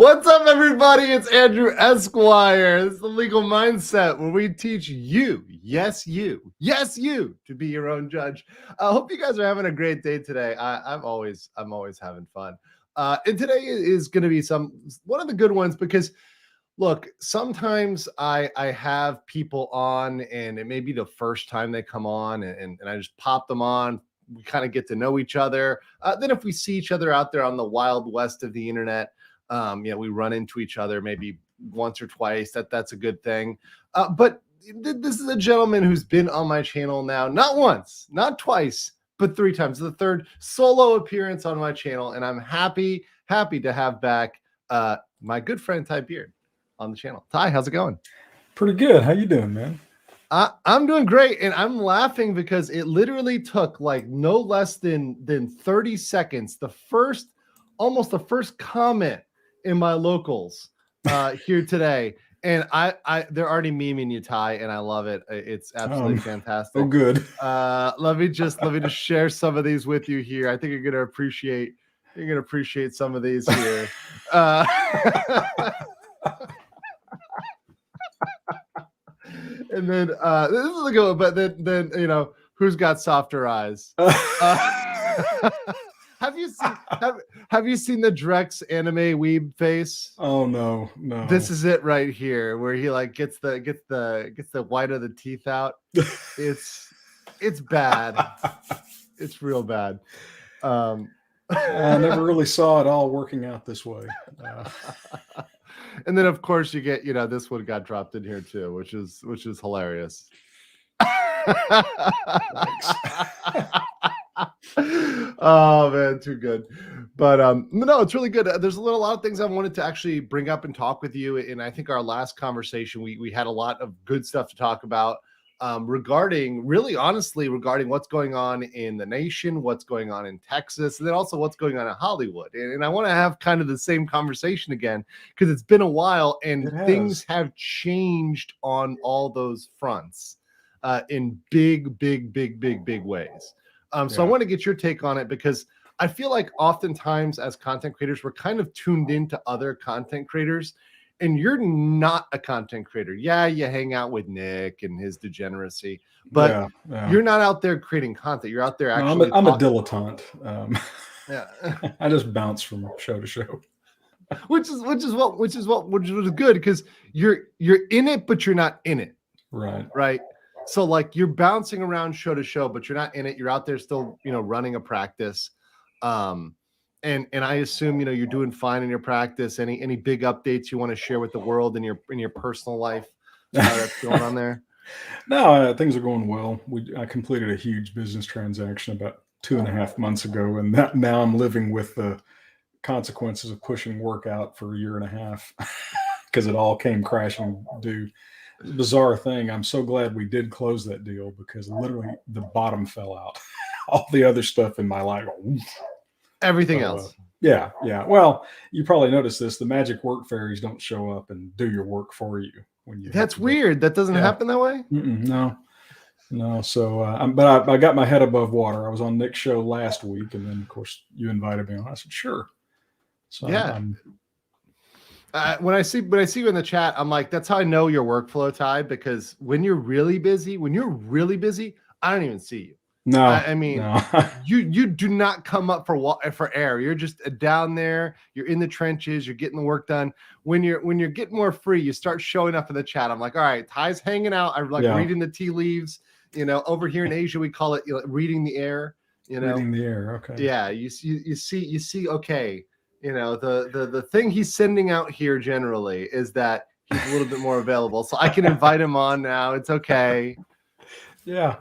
What's up, everybody? It's Andrew Esquire. This is the Legal Mindset, where we teach you, yes, you, to be your own judge. I hope you guys are having a great day today. I'm always having fun. And today is going to be one of the good ones because, look, sometimes I have people on, and it may be the first time they come on, and I just pop them on. We kind of get to know each other. Then if we see each other out there on the wild west of the internet, we run into each other maybe once or twice. That's a good thing. But this is a gentleman who's been on my channel now, not once, not twice, but 3 times. The third solo appearance on my channel, and I'm happy to have back my good friend Ty Beard on the channel. Ty, how's it going? Pretty good. How you doing, man? I'm doing great, and I'm laughing because it literally took like no less than 30 seconds. Almost the first comment in my locals here today, and they're already memeing you, Ty, and I love it. It's absolutely fantastic. Oh, good. Let me just share some of these with you here. I think you're gonna appreciate some of these here. And then this is a good one, but then who's got softer eyes? Have you seen the Drex anime weeb face? Oh no. This is it right here, where he like gets the white of the teeth out. It's bad. It's real bad. I never really saw it all working out this way. And then of course you get, this one got dropped in here too, which is hilarious. Oh man, too good. But no, it's really good. There's a lot of things I wanted to actually bring up and talk with you. And I think our last conversation, we had a lot of good stuff to talk about regarding what's going on in the nation, what's going on in Texas, and then also what's going on in Hollywood. And I want to have kind of the same conversation again because it's been a while and things have changed on all those fronts in big ways. So I want to get your take on it because I feel like oftentimes as content creators, we're kind of tuned into other content creators, and you're not a content creator. Yeah, you hang out with Nick and his degeneracy, but you're not out there creating content. You're out there actually. I'm a dilettante. Yeah, I just bounce from show to show. which is good because you're in it, but you're not in it. Right. So like you're bouncing around show to show, but you're not in it. You're out there still, running a practice. And I assume, you're doing fine in your practice. Any big updates you want to share with the world in your personal life that's going on there? No, things are going well. I completed a huge business transaction about 2.5 months ago, and now I'm living with the consequences of pushing work out for 1.5 years because it all came crashing due. Bizarre thing. I'm so glad we did close that deal because literally the bottom fell out. All the other stuff in my life, everything else. Yeah. Well, you probably noticed this. The magic work fairies don't show up and do your work for you when you. That's weird. That doesn't happen that way. No. So, but I got my head above water. I was on Nick's show last week, and then of course you invited me on. I said sure. So yeah. When I see you in the chat, I'm like, that's how I know your workflow, Ty, because when you're really busy, I don't even see you. No, I mean, you do not come up for air. You're just down there. You're in the trenches. You're getting the work done. When you're getting more free, you start showing up in the chat. I'm like, all right, Ty's hanging out. I'm like reading the tea leaves. Over here in Asia, we call it reading the air. Reading the air. Okay. Yeah, you see. Okay. The thing he's sending out here generally is that he's a little bit more available, so I can invite him on now. It's okay. Yeah.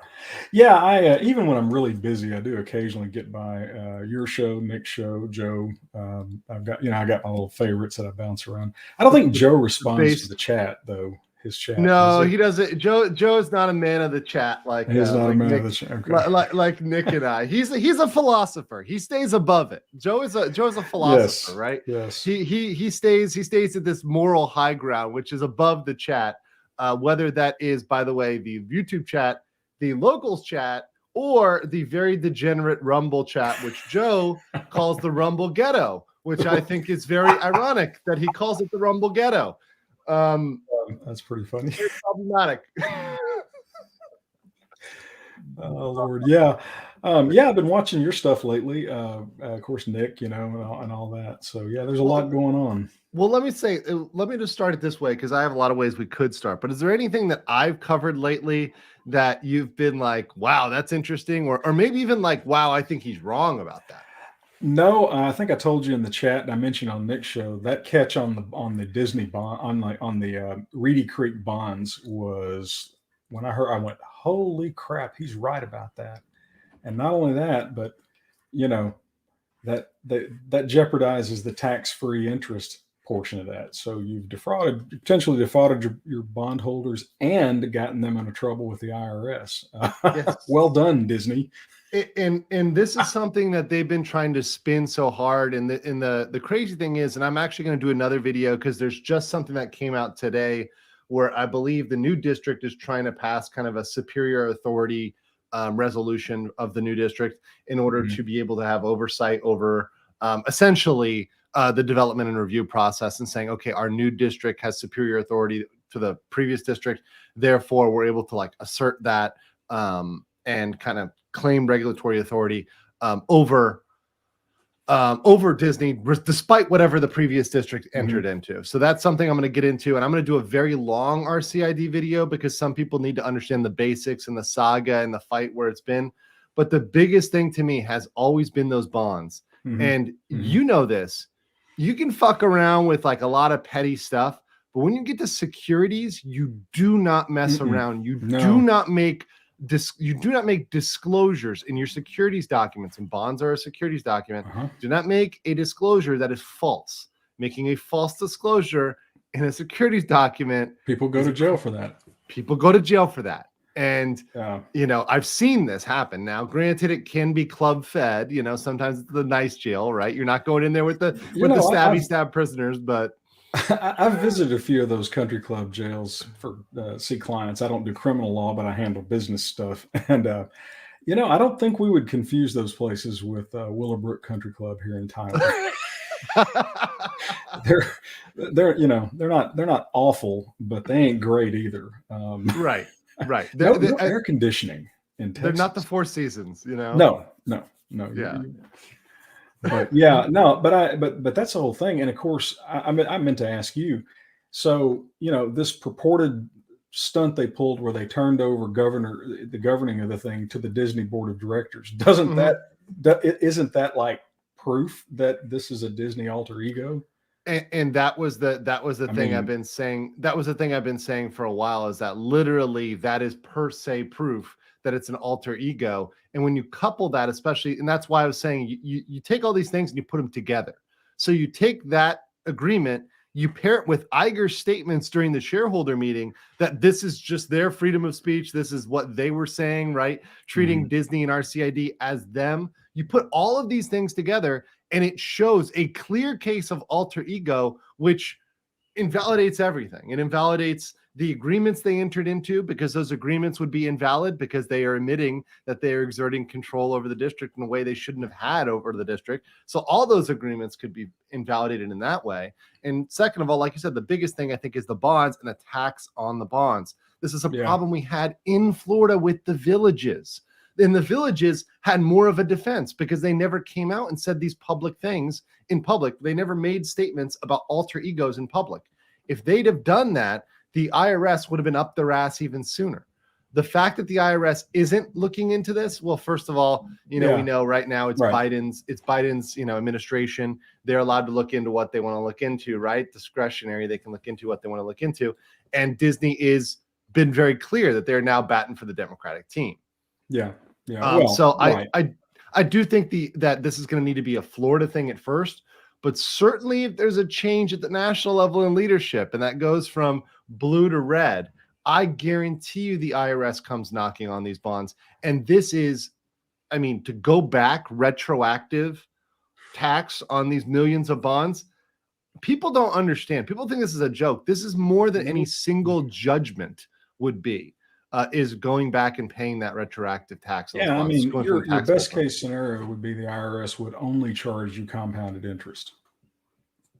I even when I'm really busy, I do occasionally get by your show, Nick's show, Joe. I've got I got my little favorites that I bounce around. I don't think Joe responds to the chat though. His chat. No, he doesn't. Joe is not a man of the chat like he's not a man Nick, of the chat. Okay. Like Nick and I. He's a philosopher. He stays above it. Joe is a philosopher, right? Yes. He stays at this moral high ground, which is above the chat. Whether that is, by the way, the YouTube chat, the locals chat, or the very degenerate Rumble chat, which Joe calls the Rumble Ghetto, which I think is very ironic that he calls it the Rumble Ghetto. That's pretty funny. Very problematic. Oh Lord, yeah, yeah. I've been watching your stuff lately. Of course, Nick, and all that. So yeah, there's a lot going on. Well, let me just start it this way, because I have a lot of ways we could start. But is there anything that I've covered lately that you've been like, wow, that's interesting, or maybe even like, wow, I think he's wrong about that? No, I think I told you in the chat, and I mentioned on Nick's show, that catch on the Disney bond, on the Reedy Creek bonds, was when I heard, I went, holy crap, he's right about that. And not only that, but that jeopardizes the tax-free interest portion of that. So you've potentially defrauded your bondholders and gotten them into trouble with the IRS. Yes. Well done, Disney. And this is something that they've been trying to spin so hard. And the crazy thing is, and I'm actually going to do another video because there's just something that came out today where I believe the new district is trying to pass kind of a superior authority resolution of the new district in order to be able to have oversight over essentially the development and review process, and saying, okay, our new district has superior authority to the previous district. Therefore, we're able to like assert that and kind of claim regulatory authority over Disney, despite whatever the previous district entered into. So that's something I'm going to get into, and I'm going to do a very long RCID video because some people need to understand the basics and the saga and the fight where it's been. But the biggest thing to me has always been those bonds. And you know this, you can fuck around with like a lot of petty stuff, but when you get to securities, you do not mess around. You do not make disclosures in your securities documents, and bonds are a securities document. Do not make a disclosure that is false. Making a false disclosure in a securities document, people go to jail for that. People go to jail for that. And I've seen this happen. Now, granted, it can be club fed. Sometimes it's the nice jail, right? You're not going in there with the stab prisoners, but I've visited a few of those country club jails for see clients. I don't do criminal law, but I handle business stuff. And I don't think we would confuse those places with Willowbrook Country Club here in Thailand. they're not awful, but they ain't great either. Right. No air conditioning in Texas. They're not the Four Seasons, No. Yeah. But yeah, no, but that's the whole thing. And of course, I meant to ask you. So this purported stunt they pulled where they turned over the governing of the thing to the Disney board of directors. Isn't that like proof that this is a Disney alter ego? And that was the thing I've been saying. That was the thing I've been saying for a while, is that literally that is per se proof that it's an alter ego. And when you couple that, especially, and that's why I was saying you take all these things and you put them together. So you take that agreement, you pair it with Iger's statements during the shareholder meeting that this is just their freedom of speech. This is what they were saying, right? Treating Disney and RCID as them. You put all of these things together, and it shows a clear case of alter ego, which invalidates everything. It invalidates the agreements they entered into, because those agreements would be invalid because they are admitting that they are exerting control over the district in a way they shouldn't have had over the district. So all those agreements could be invalidated in that way. And second of all, like you said, the biggest thing I think is the bonds and a tax on the bonds. This is a problem we had in Florida with the villages. And the villages had more of a defense because they never came out and said these public things in public. They never made statements about alter egos in public. If they'd have done that, the IRS would have been up their ass even sooner. The fact that the IRS isn't looking into this, well, first of all, we know right now it's Biden's administration. They're allowed to look into what they want to look into, right? Discretionary, they can look into what they want to look into. And Disney is been very clear that they're now batting for the Democratic team. Yeah. I do think that this is going to need to be a Florida thing at first, but certainly if there's a change at the national level in leadership, and that goes from blue to red, I guarantee you the IRS comes knocking on these bonds. And this is, to go back, retroactive tax on these millions of bonds, people don't understand. People think this is a joke. This is more than any single judgment would be. Is going back and paying that retroactive tax. Your best case scenario would be the IRS would only charge you compounded interest.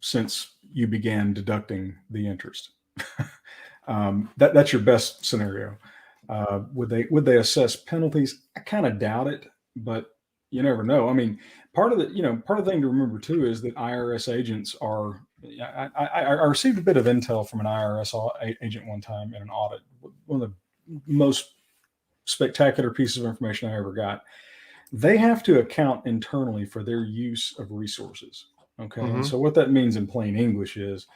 since you began deducting the interest. That's your best scenario. Would they assess penalties? I kind of doubt it, but you never know. I mean, part of the thing to remember too is that IRS agents are. I received a bit of intel from an IRS agent one time in an audit. One of the most spectacular pieces of information I ever got. They have to account internally for their use of resources. Okay. Mm-hmm. And so what that means in plain English is,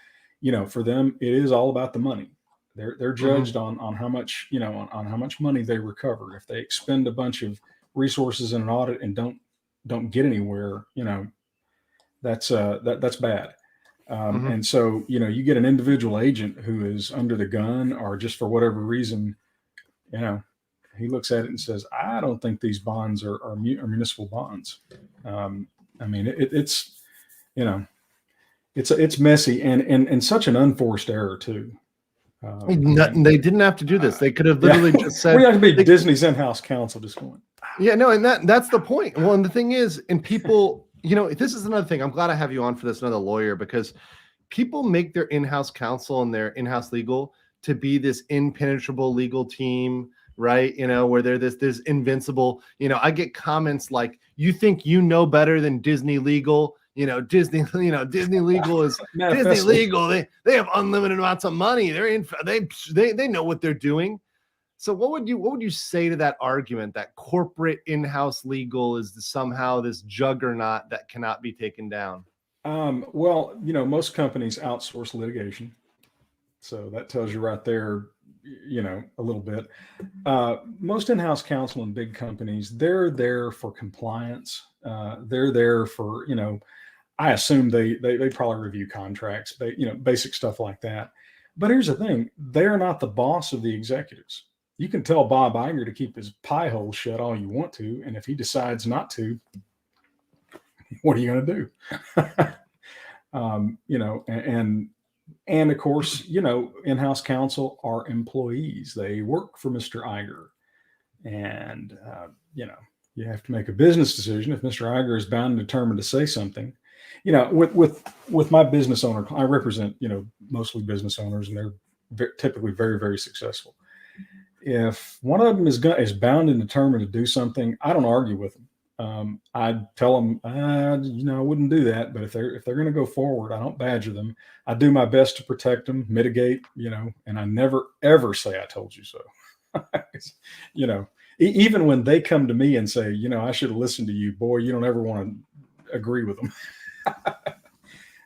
for them, it is all about the money. They're judged on how much, on how much money they recover. If they expend a bunch of resources in an audit and don't get anywhere, that's bad. And so, you get an individual agent who is under the gun, or just for whatever reason, he looks at it and says, I don't think these bonds are municipal bonds. I mean, it's messy and such an unforced error too. They didn't have to do this. They could have literally just said, we have to be Disney's in-house counsel just going. Yeah, no, and that's the point. Well, and the thing is, and people, this is another thing. I'm glad I have you on for this, another lawyer, because people make their in-house counsel and their in-house legal to be this impenetrable legal team, right? Where they're this invincible. I get comments like, "You think you know better than Disney legal?" Disney legal is Disney legal. They have unlimited amounts of money. They know what they're doing. So what would you say to that argument that corporate in-house legal is somehow this juggernaut that cannot be taken down? Well, most companies outsource litigation. So that tells you right there, a little bit. Most in-house counsel in big companies, they're there for compliance. They're there for, I assume they probably review contracts, basic stuff like that. But here's the thing. They're not the boss of the executives. You can tell Bob Iger to keep his pie hole shut all you want to. And if he decides not to, what are you going to do? And of course, in-house counsel are employees. They work for Mr. Iger. And, you have to make a business decision. If Mr. Iger is bound and determined to say something, with my business owner, I represent, mostly business owners, and they're typically very, very successful. If one of them is bound and determined to do something, I don't argue with them. I tell them, I wouldn't do that. But if they're going to go forward, I don't badger them. I do my best to protect them, mitigate, and I never, ever say I told you so. Even when they come to me and say, I should have listened to you, boy, you don't ever want to agree with them.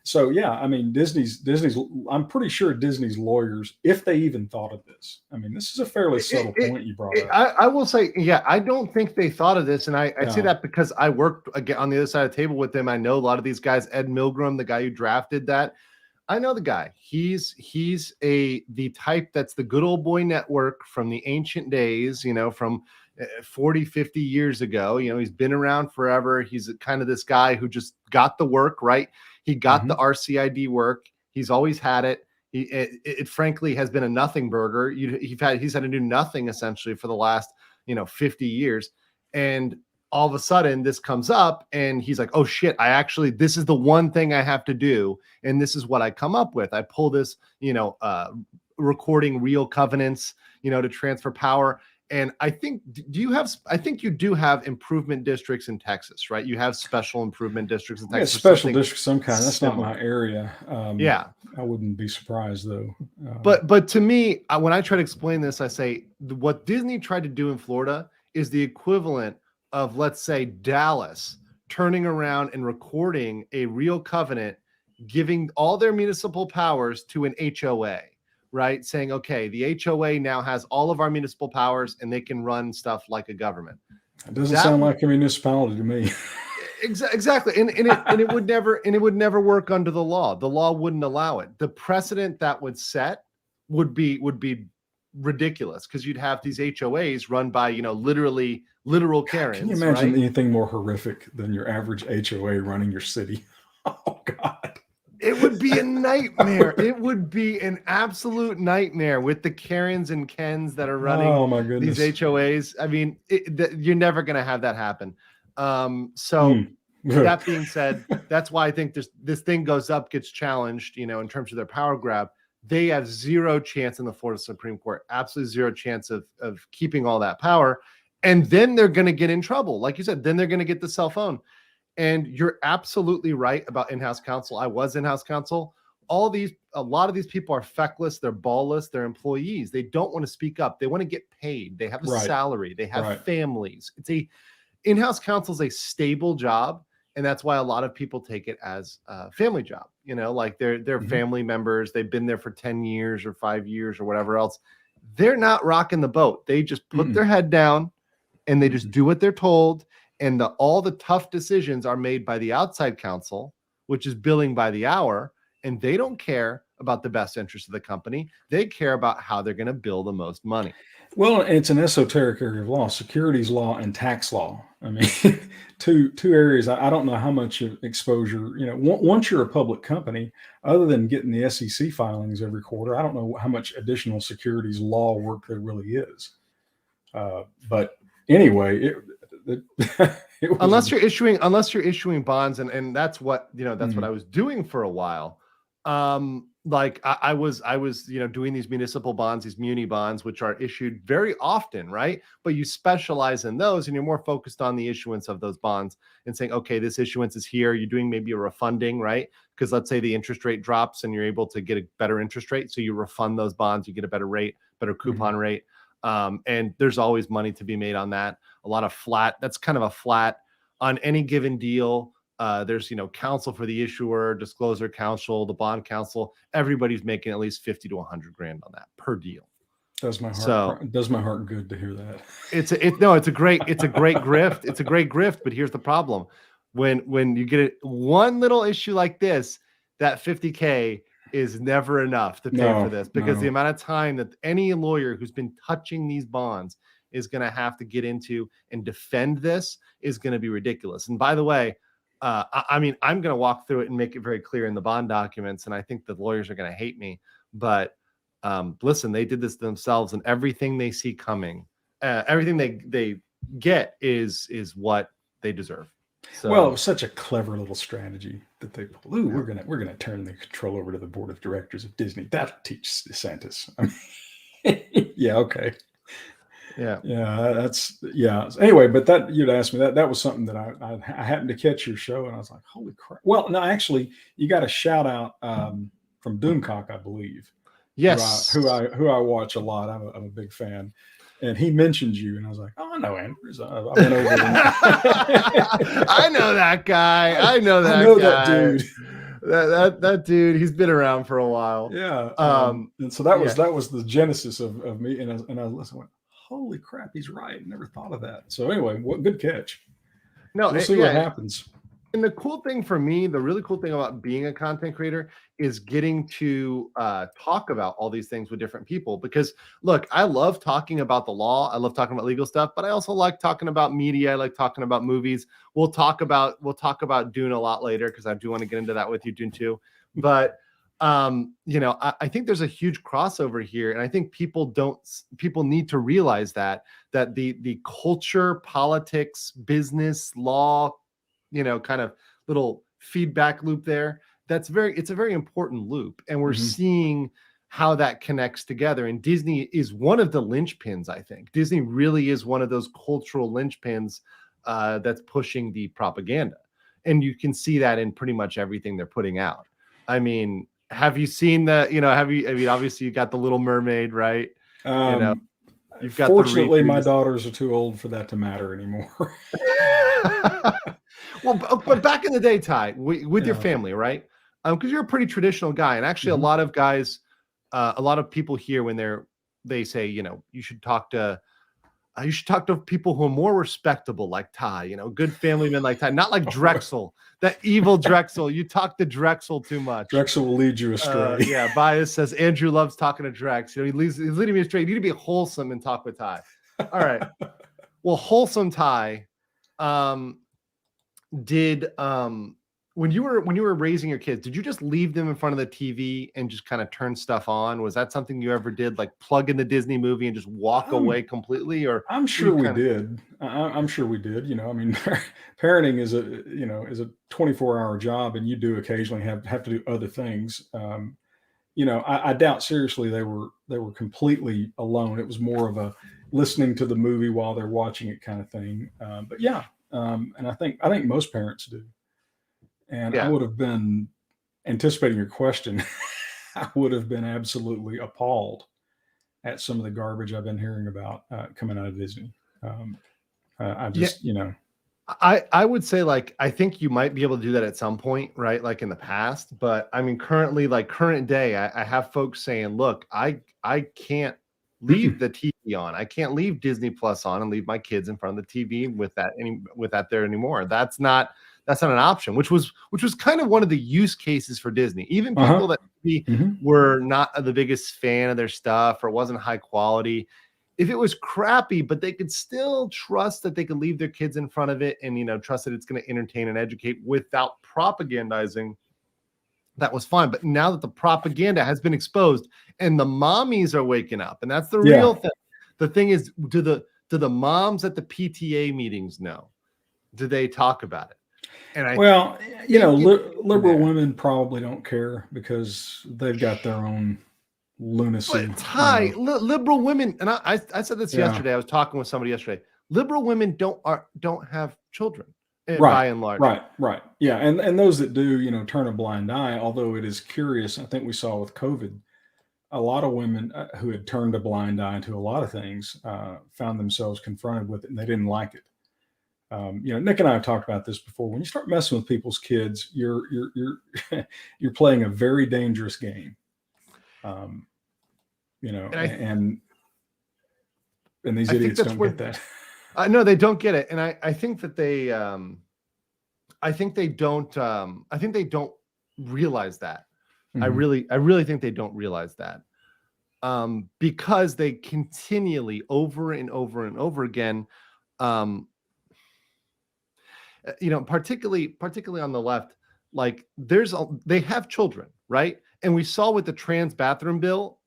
So, yeah, I mean, I'm pretty sure Disney's lawyers, if they even thought of this, I mean, this is a fairly subtle point you brought up. I will say, yeah, I don't think they thought of this. And I say that because I worked again on the other side of the table with them. I know a lot of these guys, Ed Milgram, the guy who drafted that. I know the guy. He's the type that's the good old boy network from the ancient days, from 40, 50 years ago. He's been around forever. He's kind of this guy who just got the work, right? He got the RCID work. He's always had it. It frankly has been a nothing burger. He's had to do nothing essentially for the last 50 years, and all of a sudden this comes up, and he's like, "Oh shit! This is the one thing I have to do, and this is what I come up with. I pull this, recording real covenants, to transfer power." And I think, I think you do have improvement districts in Texas, right? You have special improvement districts in Texas. Special districts, some kind. That's not my area. Yeah. I wouldn't be surprised though. But to me, when I try to explain this, I say what Disney tried to do in Florida is the equivalent of, let's say, Dallas turning around and recording a real covenant, giving all their municipal powers to an HOA. Right? Saying, okay, the HOA now has all of our municipal powers and they can run stuff like a government. It doesn't sound like a municipality to me. Exactly. And it would never work under the law. The law wouldn't allow it. The precedent that would set would be ridiculous, because you'd have these HOAs run by, literal Karens. Can you imagine anything more horrific than your average HOA running your city? Oh God. It would be a nightmare. It would be an absolute nightmare with the Karens and Kens that are running these HOAs. I mean, you're never going to have that happen. That being said, that's why I think this thing goes up, gets challenged, in terms of their power grab. They have zero chance in the Florida Supreme Court, absolutely zero chance of keeping all that power. And then they're going to get in trouble. Like you said, then they're going to get the cell phone. And you're absolutely right about in-house counsel. I was in-house counsel. A lot of these people are feckless, they're ballless, they're employees. They don't want to speak up. They want to get paid. They have a salary. They have families. In-house counsel is a stable job. And that's why a lot of people take it as a family job, like they're family members. They've been there for 10 years or 5 years or whatever else. They're not rocking the boat. They just put their head down and they just do what they're told. And all the tough decisions are made by the outside counsel, which is billing by the hour. And they don't care about the best interest of the company. They care about how they're going to bill the most money. Well, it's an esoteric area of law, securities law and tax law. I mean, two areas. I don't know how much exposure, once you're a public company, other than getting the SEC filings every quarter, I don't know how much additional securities law work there really is. But anyway, unless you're issuing bonds, and that's what, that's what I was doing for a while. Like I was, doing these municipal bonds, these muni bonds, which are issued very often, right? But you specialize in those and you're more focused on the issuance of those bonds and saying, okay, this issuance is here. You're doing maybe a refunding, right? Because let's say the interest rate drops and you're able to get a better interest rate. So you refund those bonds, you get a better rate, better coupon rate. And there's always money to be made on that. A lot of that's kind of a flat on any given deal. There's, counsel for the issuer, disclosure counsel, the bond counsel. Everybody's making at least 50 to 100 grand on that per deal. Does my heart good to hear that. It's a great grift. It's a great grift. But here's the problem: when you get one little issue like this, that 50K is never enough to pay for this, because the amount of time that any lawyer who's been touching these bonds is going to have to get into and defend this is going to be ridiculous. And by the way, I mean, I'm going to walk through it and make it very clear in the bond documents. And I think the lawyers are going to hate me, but listen, they did this to themselves, and everything they see coming, everything they get is what they deserve. So, well, it was such a clever little strategy that they pulled. Ooh, we're gonna turn the control over to the board of directors of Disney. That'll teach DeSantis. Yeah, okay. Yeah. Anyway, but that you'd asked me that was something that I happened to catch your show, and I was like, holy crap. Well, no, actually, you got a shout out from Doomcock, I believe. Yes, who I watch a lot. I'm a big fan, and he mentioned you, and I was like, oh, I know Andrews. I went over. I know that guy. I know that dude. That dude, he's been around for a while. Yeah. And so that was the genesis of me, and I listened. Went, holy crap, he's right. Never thought of that. So anyway, what good catch. No, we'll see what happens. And the cool thing for me, the really cool thing about being a content creator is getting to talk about all these things with different people. Because look, I love talking about the law. I love talking about legal stuff, but I also like talking about media. I like talking about movies. We'll talk about Dune a lot later, because I do want to get into that with you, Dune 2. But I think there's a huge crossover here, and I think people need to realize that the culture, politics, business, law, kind of little feedback loop there. It's a very important loop, and we're seeing how that connects together. And Disney is one of the linchpins. I think Disney really is one of those cultural linchpins that's pushing the propaganda, and you can see that in pretty much everything they're putting out. I mean, have you seen the? Obviously you got the Little Mermaid, right? You've got. Fortunately, my daughters are too old for that to matter anymore. Well, but back in the day, Ty, with your family, right? Because you're a pretty traditional guy, and actually, a lot of guys, a lot of people here when they say, you should talk to people who are more respectable, like Ty, good family men like Ty, not like Drexel, that evil Drexel. You talk to Drexel too much. Drexel will lead you astray. Yeah, Bias says Andrew loves talking to Drex. He's leading me astray. You need to be wholesome and talk with Ty. All right. Well, wholesome Ty did when you were raising your kids, did you just leave them in front of the TV and just kind of turn stuff on? Was that something you ever did, like plug in the Disney movie and just walk away completely? Or I'm sure we did. I'm sure we did. I mean, parenting is a 24-hour job, and you do occasionally have to do other things. I doubt seriously they were completely alone. It was more of a listening to the movie while they're watching it kind of thing. But yeah, and I think most parents do. And I would have been anticipating your question. I would have been absolutely appalled at some of the garbage I've been hearing about coming out of Disney. I just, I would say, like, I think you might be able to do that at some point, right? Like in the past, but I mean, currently, like current day, I have folks saying, look, I can't leave the TV on. I can't leave Disney Plus on and leave my kids in front of the TV with that there anymore. That's not an option, which was kind of one of the use cases for Disney. Even people that were not the biggest fan of their stuff or wasn't high quality, if it was crappy, but they could still trust that they could leave their kids in front of it and, trust that it's going to entertain and educate without propagandizing, that was fine. But now that the propaganda has been exposed and the mommies are waking up, and that's the real thing. The thing is, do the moms at the PTA meetings know? Do they talk about it? And liberal women probably don't care because they've got their own lunacy. But liberal women, and I said this yesterday. I was talking with somebody yesterday. Liberal women don't have children, by and large. Right. Yeah, and those that do, turn a blind eye. Although it is curious, I think we saw with COVID, a lot of women who had turned a blind eye to a lot of things found themselves confronted with it, and they didn't like it. Nick and I have talked about this before. When you start messing with people's kids, you're playing a very dangerous game. And these idiots don't get that. No, they don't get it, and I think that they don't realize that. I really think they don't realize that, because they continually, over and over and over again, particularly on the left, like they have children, right? And we saw with the trans bathroom bill,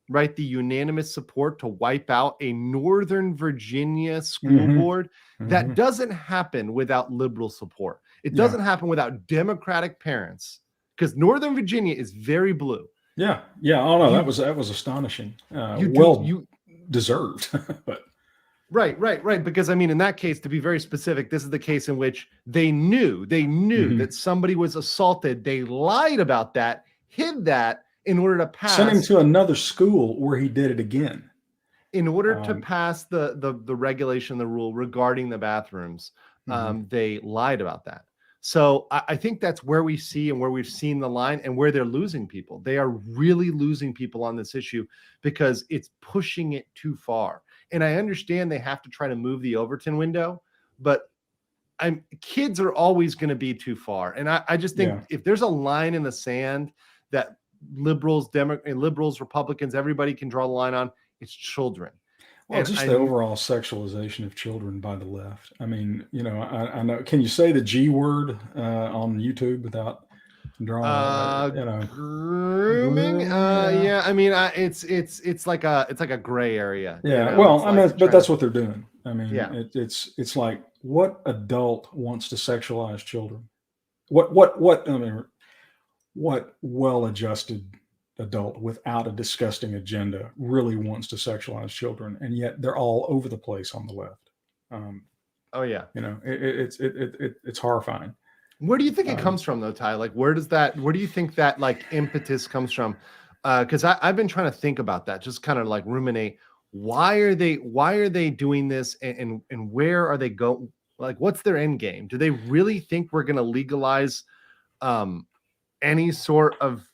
right, the unanimous support to wipe out a Northern Virginia school board. That doesn't happen without liberal support. It doesn't happen without Democratic parents, because Northern Virginia is very blue. Yeah. Oh no, that was astonishing. Deserved, but. Right. Because I mean, in that case, to be very specific, this is the case in which they knew that somebody was assaulted. They lied about that, hid that in order to pass. Sent him to another school where he did it again. In order to pass the regulation, the rule regarding the bathrooms, they lied about that. So I think that's where we see and where we've seen the line and where they're losing people. They are really losing people on this issue because it's pushing it too far. And I understand they have to try to move the Overton window, but kids are always going to be too far. And I just think if there's a line in the sand that liberals, Republicans, everybody can draw the line on, it's children. Well, just the overall sexualization of children by the left. I mean, I know. Can you say the G word on YouTube without drawing? Grooming. Yeah. I mean, it's like a gray area. Yeah. Well, but that's what they're doing. I mean, it's like, what adult wants to sexualize children? What well-adjusted adult without a disgusting agenda really wants to sexualize children, and yet they're all over the place on the left. It's horrifying. Where do you think it comes from, though, Ty? Like, where do you think that like impetus comes from? Because I've been trying to think about that, just kind of like ruminate. Why are they doing this, and where are they going? Like, what's their end game? Do they really think we're going to legalize any sort of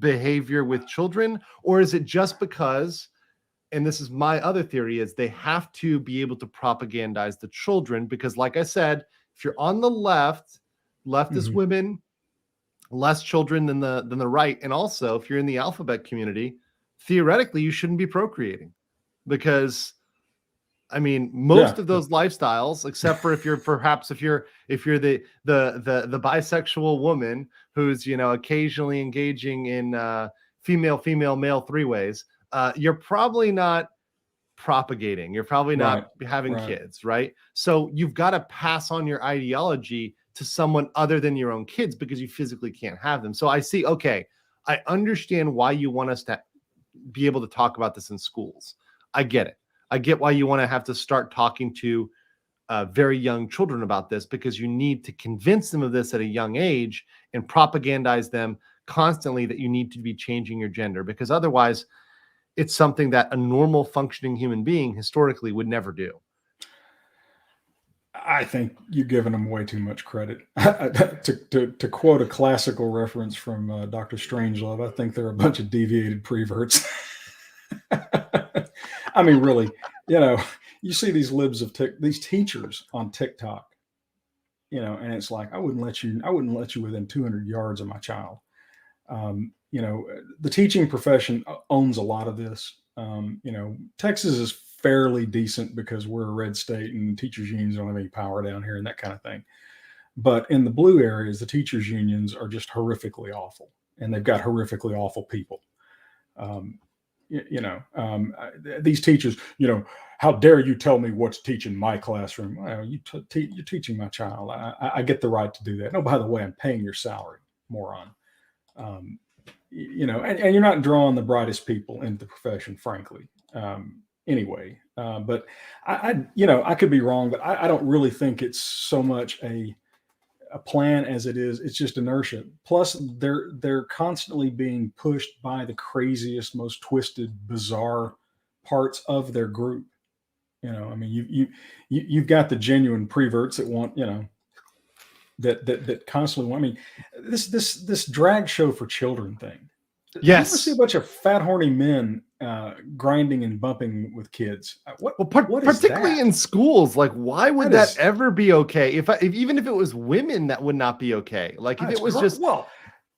behavior with children, or is it just because, and this is my other theory, is they have to be able to propagandize the children? Because like I said, if you're on the leftist women, less children than the right. And also, if you're in the alphabet community, theoretically you shouldn't be procreating, because I mean, most Yeah. of those lifestyles, except for if you're the bisexual woman who's, you know, occasionally engaging in female male three ways, you're probably not propagating. You're probably Right. not having Right. kids, right? So you've got to pass on your ideology to someone other than your own kids because you physically can't have them. So I see, okay, I understand why you want us to be able to talk about this in schools. I get it. I get why you want to have to start talking to very young children about this, because you need to convince them of this at a young age and propagandize them constantly that you need to be changing your gender, because otherwise it's something that a normal functioning human being historically would never do. I think you're giving them way too much credit. to quote a classical reference from Dr. Strangelove, I think they're a bunch of deviated preverts. I mean, really, you know, you see these libs of these teachers on TikTok, you know, and it's like, I wouldn't let you within 200 yards of my child. You know, the teaching profession owns a lot of this. You know, Texas is fairly decent because we're a red state and teachers unions don't have any power down here and that kind of thing. But in the blue areas, the teachers unions are just horrifically awful, and they've got horrifically awful people. These teachers, you know, how dare you tell me what to teach in my classroom? Well, you're teaching my child. I get the right to do that. No, by the way, I'm paying your salary, moron. You know, and you're not drawing the brightest people into the profession, frankly. Anyway, but I could be wrong, but I don't really think it's so much a plan as it is. It's just inertia. Plus, they're constantly being pushed by the craziest, most twisted, bizarre parts of their group. You know, I mean, you've got the genuine preverts that want, you know, that constantly want. I mean, this drag show for children thing. Yes. You ever see a bunch of fat, horny men grinding and bumping with kids? What particularly is that? in schools, like, why would that ever be okay? If even if it was women, that would not be okay. Like, if it was just, well,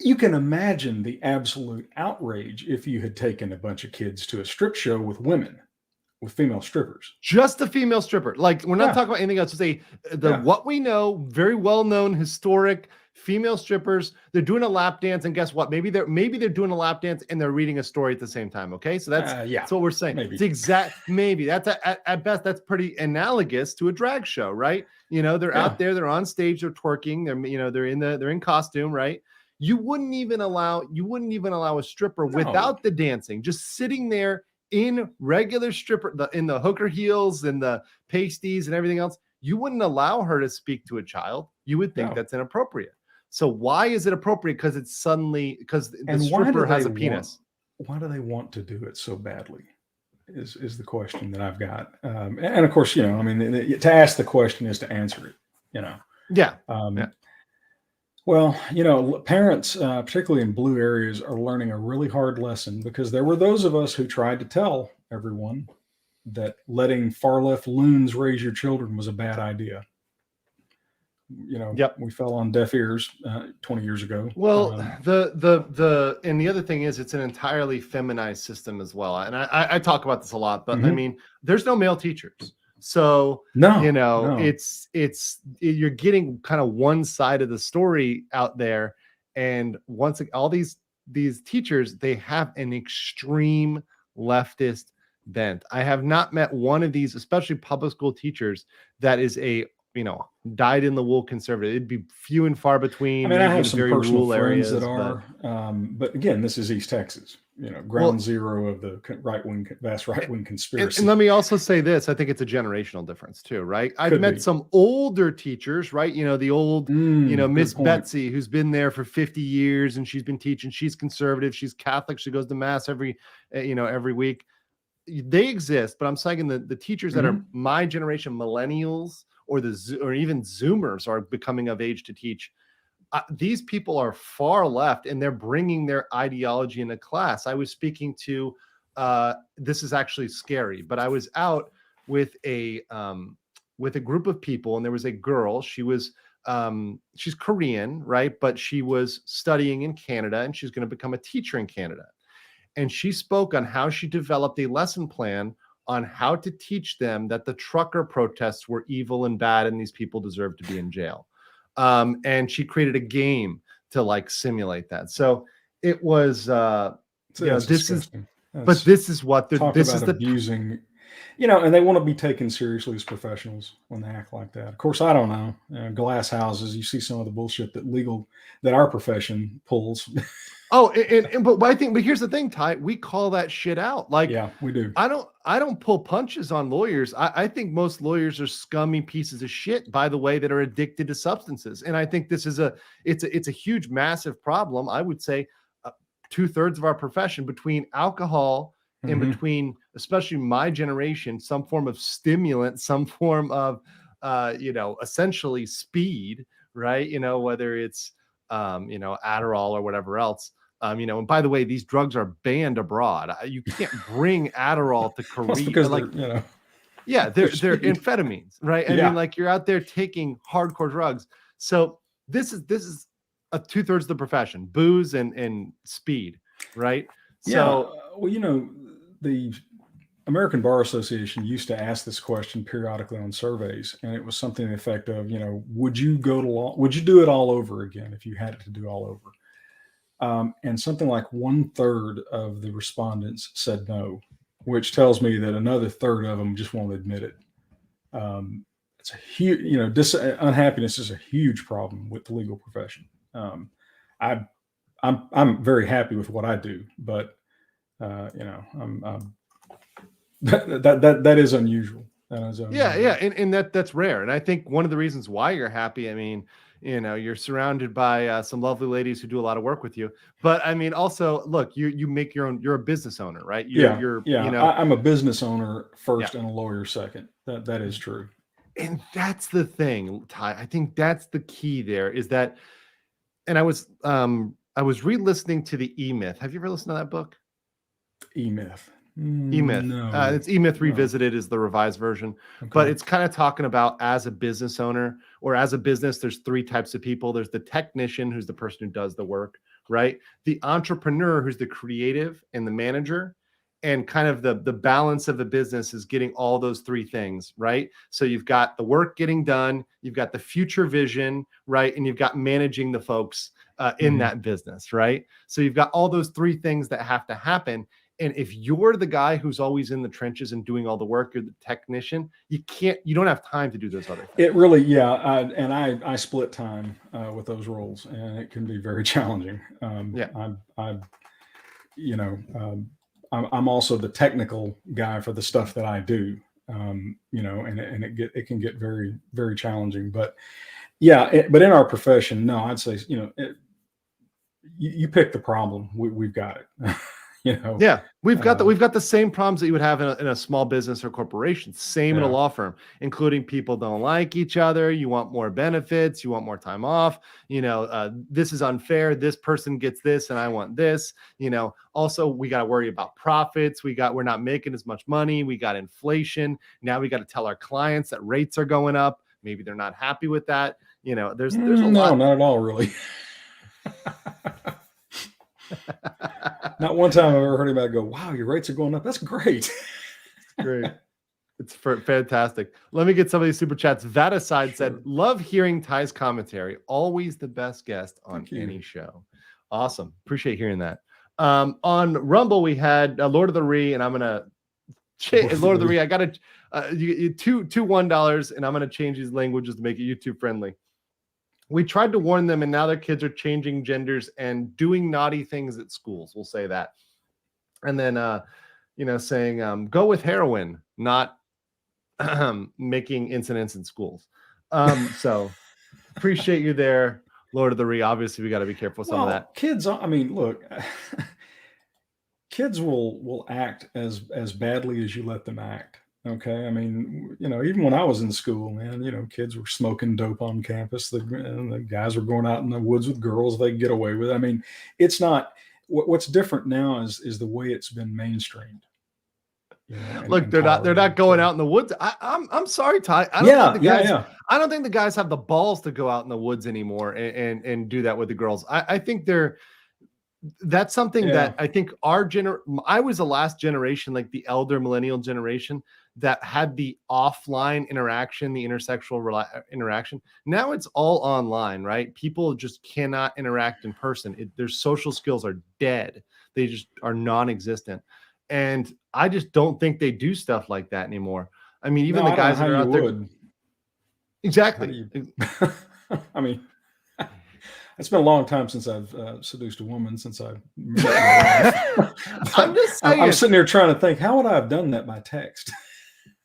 you can imagine the absolute outrage if you had taken a bunch of kids to a strip show with women, with female strippers. Just a female stripper. Like, we're not talking about anything else. Just what we know, very well-known, historic female strippers. They're doing a lap dance, and guess what? Maybe they're doing a lap dance and they're reading a story at the same time. Okay, so that's what we're saying. Maybe. It's maybe that's at best that's pretty analogous to a drag show, right? You know, they're out there, they're on stage, they're twerking, they're in costume, right? You wouldn't even allow a stripper without the dancing, just sitting there in regular stripper, in the hooker heels and the pasties and everything else. You wouldn't allow her to speak to a child. You would think that's inappropriate. So why is it appropriate? Because the stripper has a penis. Why do they want to do it so badly? Is the question that I've got. And of course, you know, I mean, to ask the question is to answer it. You know. Yeah. Well, you know, parents, particularly in blue areas, are learning a really hard lesson, because there were those of us who tried to tell everyone that letting far left loons raise your children was a bad idea. You know, we fell on deaf ears 20 years ago. Well, and the other thing is, it's an entirely feminized system as well. And I talk about this a lot, but I mean, there's no male teachers. So, it's you're getting kind of one side of the story out there. And once all these teachers, they have an extreme leftist bent. I have not met one of these, especially public school teachers, that is a, dyed in the wool conservative. It'd be few and far between. I mean, I have some personal friends that are, but again, this is East Texas, ground zero of the vast right wing conspiracy. And let me also say this: I think it's a generational difference too, right? I've met some older teachers, right? The old, Miss Betsy, who's been there for 50 years and she's been teaching. She's conservative. She's Catholic. She goes to mass every week. They exist, but I'm saying the teachers that are my generation, millennials, or even Zoomers are becoming of age to teach. These people are far left, and they're bringing their ideology into class. I was speaking to, this is actually scary, but I was out with a group of people, and there was a girl. She was, she's Korean, right? But she was studying in Canada, and she's going to become a teacher in Canada. And she spoke on how she developed a lesson plan on how to teach them that the trucker protests were evil and bad and these people deserve to be in jail. And she created a game to like simulate that. So it was, this is, but this is what they're, this is the abusing, and they want to be taken seriously as professionals when they act like that. Of course, I don't know. Glass houses, you see some of the bullshit that our profession pulls. Oh, but here's the thing, Ty, we call that shit out. Like, yeah, we do. I don't pull punches on lawyers. I think most lawyers are scummy pieces of shit, by the way, that are addicted to substances. And I think this is it's a huge, massive problem. I would say 2/3 of our profession, between alcohol and between, especially my generation, some form of stimulant, some form of, essentially speed, right? Whether it's, Adderall or whatever else. And by the way, these drugs are banned abroad. You can't bring Adderall to Korea. Because like, they're, they're amphetamines, right? I Yeah. mean, like, you're out there taking hardcore drugs. So this is a 2/3 of the profession: booze and speed, right? So, the American Bar Association used to ask this question periodically on surveys, and it was something to the effect of, would you go to law? Would you do it all over again if you had it to do all over? And something like 1/3 of the respondents said no, which tells me that another third of them just won't admit it. It's a huge, unhappiness is a huge problem with the legal profession. I'm very happy with what I do, but that is unusual. And that's rare. And I think one of the reasons why you're happy, I mean, you're surrounded by some lovely ladies who do a lot of work with you. But I mean, also, look, you make your own. You're a business owner, right? I'm a business owner first and a lawyer second. That is true. And that's the thing, Ty. I think that's the key there, is that. And I was re-listening to the E-Myth. Have you ever listened to that book? E-Myth. E-Myth. No. It's E-Myth Revisited is the revised version. Okay. But it's kind of talking about, as a business owner or as a business, there's 3 types of people. There's the technician, who's the person who does the work, right? The entrepreneur, who's the creative and the manager. And kind of the balance of the business is getting all those 3 things, right? So you've got the work getting done, you've got the future vision, right? And you've got managing the folks in that business, right? So you've got all those 3 things that have to happen. And if you're the guy who's always in the trenches and doing all the work, you're the technician, you don't have time to do those other things. It really, I split time with those roles, and it can be very challenging. I'm also the technical guy for the stuff that I do, and it can get very, very challenging. But but in our profession, no, I'd say, you pick the problem. We've got it. We've got the same problems that you would have in a small business or corporation. Same in a law firm, including people don't like each other. You want more benefits. You want more time off. This is unfair. This person gets this, and I want this. Also, we got to worry about profits. We're not making as much money. We got inflation. Now we got to tell our clients that rates are going up. Maybe they're not happy with that. There's a lot. No, not at all, really. Not one time I've ever heard anybody go, "Wow, your rates are going up. That's great." Great. It's fantastic. Let me get some of these super chats. That aside said, love hearing Ty's commentary. Always the best guest on any show. Awesome. Appreciate hearing that. On Rumble, we had Lord of the Ree, and I'm going to Lord of the Ree. I got to two $1, and I'm going to change these languages to make it YouTube friendly. We tried to warn them, and now their kids are changing genders and doing naughty things at schools. We'll say that. And then, saying, go with heroin, not making incidents in schools. So appreciate you there, Lord of the Ree. Obviously, we got to be careful with some of that. Kids, I mean, look, kids will act as badly as you let them act. Okay. I mean, even when I was in school, man, kids were smoking dope on campus. The guys were going out in the woods with girls they could get away with. I mean, it's not, what's different now is the way it's been mainstreamed. Look, they're not going out in the woods. I'm sorry, Ty. I don't think the guys have the balls to go out in the woods anymore and do that with the girls. I think they're that's something Yeah. that I think I was the last generation, like the elder millennial generation, that had the offline interaction, the intersexual interaction. Now it's all online, right? People just cannot interact in person. Their social skills are dead. They just are non-existent. And I just don't think they do stuff like that anymore. I mean, even No, the guys that are out there. Would. Exactly. I mean, it's been a long time since I've seduced a woman since I've met my wife. I'm just saying. I'm sitting here trying to think, how would I have done that by text?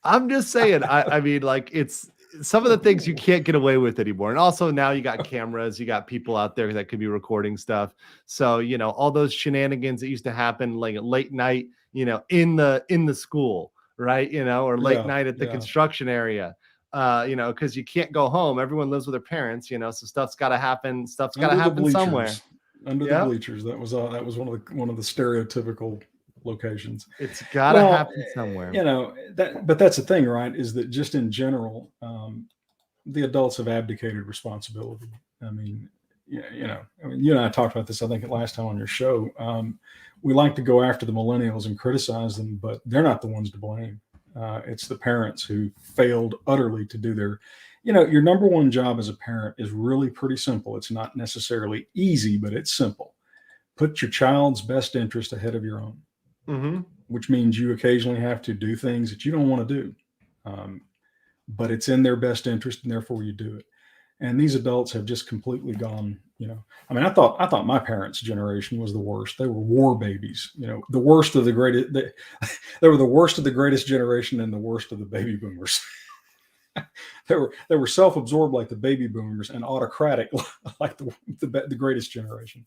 I'm just saying. I mean, like, it's some of the things you can't get away with anymore. And also now you got cameras, you got people out there that could be recording stuff. So, you know, all those shenanigans that used to happen like at late night, you know, in the school, right? You know, or late night at the construction area. You know, because you can't go home. Everyone lives with their parents, you know, so stuff's got to happen. Stuff's got to happen somewhere. Under the bleachers. That was one of the stereotypical locations. It's got to happen somewhere. You know, but that's the thing, right? Is that just in general, the adults have abdicated responsibility. I mean, you and I talked about this, I think, last time on your show. We like to go after the millennials and criticize them, but they're not the ones to blame. It's the parents who failed utterly to do their, your number one job as a parent is really pretty simple. It's not necessarily easy, but it's simple. Put your child's best interest ahead of your own, which means you occasionally have to do things that you don't want to do. But it's in their best interest and therefore you do it. And these adults have just completely gone, I mean, I thought my parents' generation was the worst. They were war babies, the worst of the greatest. They were the worst of the greatest generation and the worst of the baby boomers. They were self-absorbed like the baby boomers and autocratic like the greatest generation.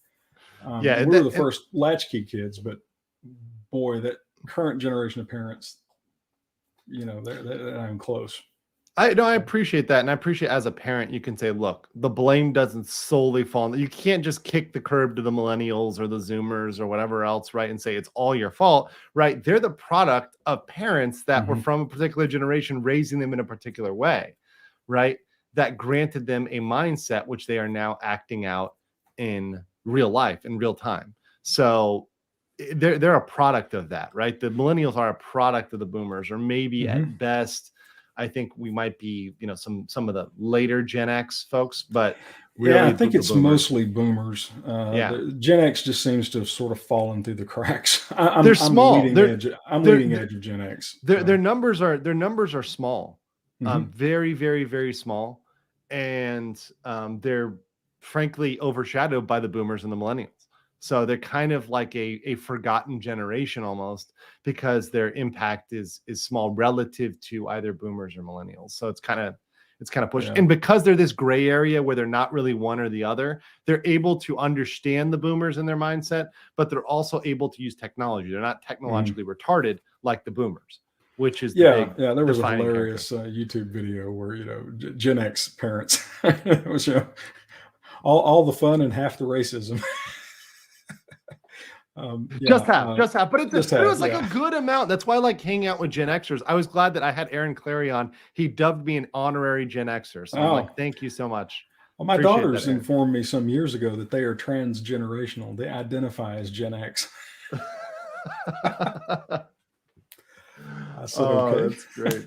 We were the first latchkey kids, but boy, that current generation of parents, they're not even close. I appreciate that. And I appreciate as a parent, you can say, look, the blame doesn't solely fall. You can't just kick the curb to the millennials or the Zoomers or whatever else, right? And say it's all your fault, right? They're the product of parents that were from a particular generation, raising them in a particular way, right? That granted them a mindset, which they are now acting out in real life, in real time. So they're a product of that, right? The millennials are a product of the boomers, or maybe at best, I think we might be, some of the later Gen X folks, but really, I think it's mostly boomers. Gen X just seems to have sort of fallen through the cracks. They're small. I'm leading edge of Gen X. Their numbers are small, very, very, very small, and they're frankly overshadowed by the boomers and the millennials. So they're kind of like a forgotten generation almost, because their impact is small relative to either boomers or millennials. So it's kind of pushed. And because they're this gray area where they're not really one or the other, they're able to understand the boomers and their mindset, but they're also able to use technology. They're not technologically retarded like the boomers, which is there was a hilarious YouTube video where Gen X parents it was all the fun and half the racism. Just half, but it was like a good amount. That's why I like hanging out with Gen Xers. I was glad that I had Aaron Clary on. He dubbed me an honorary Gen Xer. So I'm like, thank you so much. Well, my daughters informed me some years ago that they are transgenerational. They identify as Gen X. I said, okay. That's great.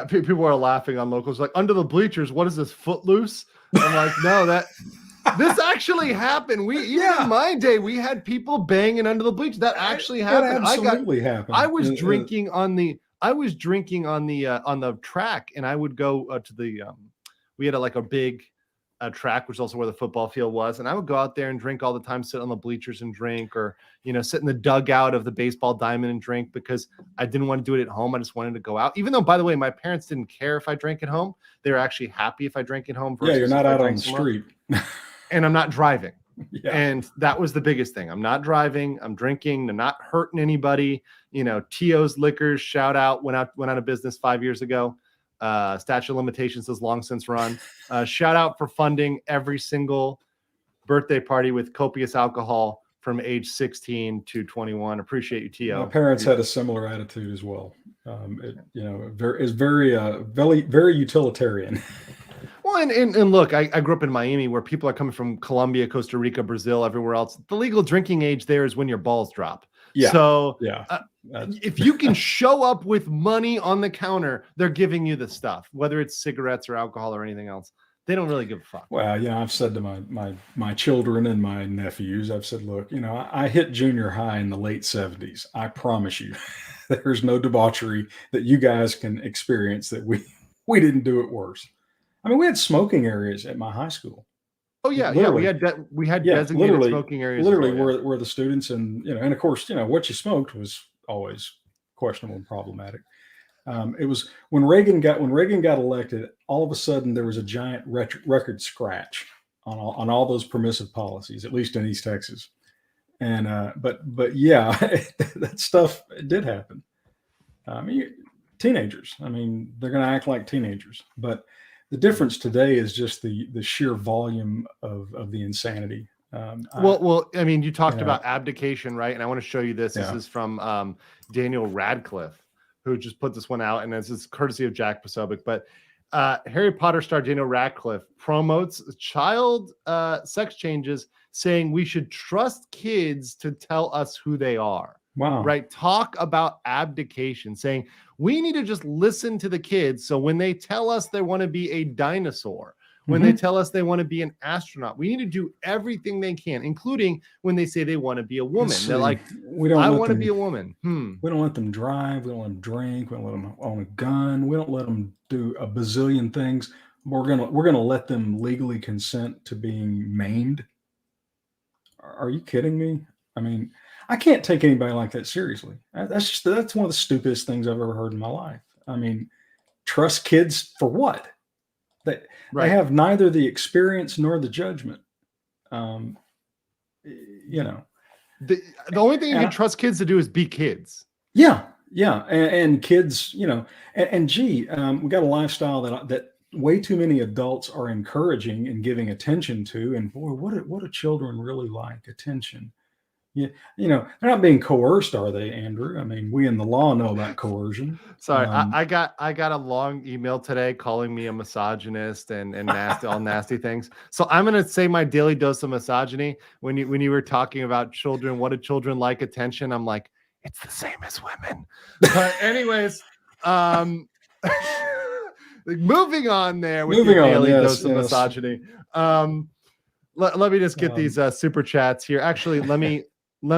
People are laughing on locals, like, under the bleachers, what is this, Footloose? I'm like, no, this actually happened. In my day, we had people banging under the bleachers. That actually happened. Happened. I was drinking on the track, and I would go to the we had a big track, which is also where the football field was, and I would go out there and drink all the time, sit on the bleachers and drink, or sit in the dugout of the baseball diamond and drink, because I didn't want to do it at home. I just wanted to go out. Even though, by the way, my parents didn't care if I drank at home. They were actually happy if I drank at home. You're not out on the street. And I'm not driving. And that was the biggest thing. I'm not driving. I'm drinking. I'm not hurting anybody. T.O.'s Liquors, shout out, went out of business 5 years ago. Statute of limitations has long since run. Shout out for funding every single birthday party with copious alcohol from age 16 to 21. Appreciate you, T.O. My parents had a similar attitude as well. It's very, very utilitarian. Well, and look, I grew up in Miami where people are coming from Colombia, Costa Rica, Brazil, everywhere else. The legal drinking age there is when your balls drop. Yeah. So Yeah. If you can show up with money on the counter, they're giving you the stuff, whether it's cigarettes or alcohol or anything else. They don't really give a fuck. Well, I've said to my children and my nephews, I've said, look, I hit junior high in the late 70s. I promise you, there's no debauchery that you guys can experience that we didn't do it worse. I mean, we had smoking areas at my high school. Oh yeah, literally. we had designated smoking areas. Literally, where the students and of course, what you smoked was always questionable and problematic. It was when Reagan got elected. All of a sudden, there was a giant record scratch on all those permissive policies, at least in East Texas. And but yeah, that stuff did happen. Teenagers. I mean, they're going to act like teenagers, but the difference today is just the sheer volume of the insanity. Well, I mean, you talked about abdication, right? And I want to show you this. This is from Daniel Radcliffe, who just put this one out, and this is courtesy of Jack Posobiec. But Harry Potter star Daniel Radcliffe promotes child sex changes, saying we should trust kids to tell us who they are. Wow. Right. Talk about abdication, saying we need to just listen to the kids. So when they tell us they want to be a dinosaur, when they tell us they want to be an astronaut, we need to do everything they can, including when they say they want to be a woman. They're like, I want to be a woman. We don't let them drive. We don't let them drink. We don't let them own a gun. We don't let them do a bazillion things. We're gonna let them legally consent to being maimed. Are you kidding me? I mean, I can't take anybody like that seriously. That's one of the stupidest things I've ever heard in my life. I mean, trust kids for what? They have neither the experience nor the judgment. The only thing you can trust kids to do is be kids. Yeah. And kids, and gee, we got a lifestyle that way too many adults are encouraging and giving attention to. And boy, what do children really like? Attention. Yeah, they're not being coerced, are they, Andrew? I mean, we in the law know about coercion. Sorry, I got a long email today calling me a misogynist and nasty, all nasty things. So I'm gonna say my daily dose of misogyny. When you were talking about children, what do children like? Attention. I'm like, it's the same as women. But anyways, moving on there with your daily dose of misogyny. Let me just get these super chats here. Actually, let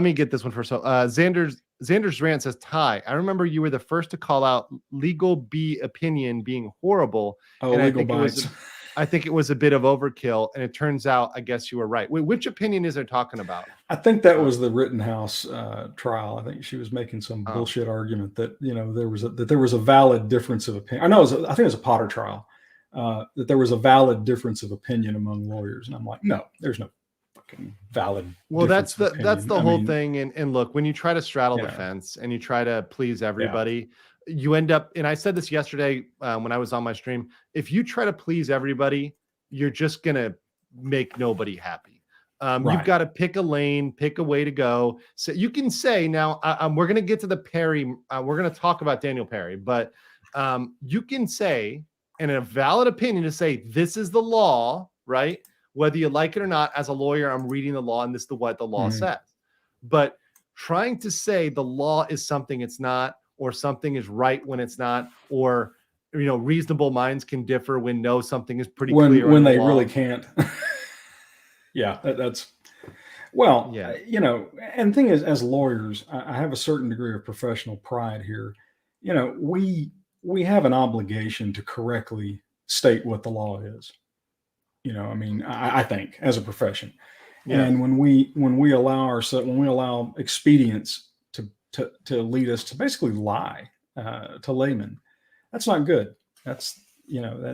me get this one first. So Xander's rant says, Ty, I remember you were the first to call out legal B opinion being horrible. Oh, and legal bites. I think it was a bit of overkill. And it turns out, I guess you were right. Wait, which opinion is they're talking about? I think that was the Rittenhouse trial. I think she was making some bullshit argument that, there was a valid difference of opinion. I think it was a Potter trial. That there was a valid difference of opinion among lawyers. And I'm like, no, there's no fucking valid. Well, that's the whole thing. And look, when you try to straddle the fence and you try to please everybody, you end up, and I said this yesterday when I was on my stream, if you try to please everybody, you're just going to make nobody happy. You've got to pick a lane, pick a way to go. So you can say now, we're going to get to the Perry. We're going to talk about Daniel Perry, but you can say, and a valid opinion to say, this is the law, right? Whether you like it or not, as a lawyer, I'm reading the law and this is what the law says. But trying to say the law is something it's not, or something is right when it's not, or, reasonable minds can differ when something is pretty clear. When they really can't. That's, and the thing is, as lawyers, I have a certain degree of professional pride here. We have an obligation to correctly state what the law is. I think as a profession, and when we allow expedience to lead us to basically lie to laymen, that's not good. That's that's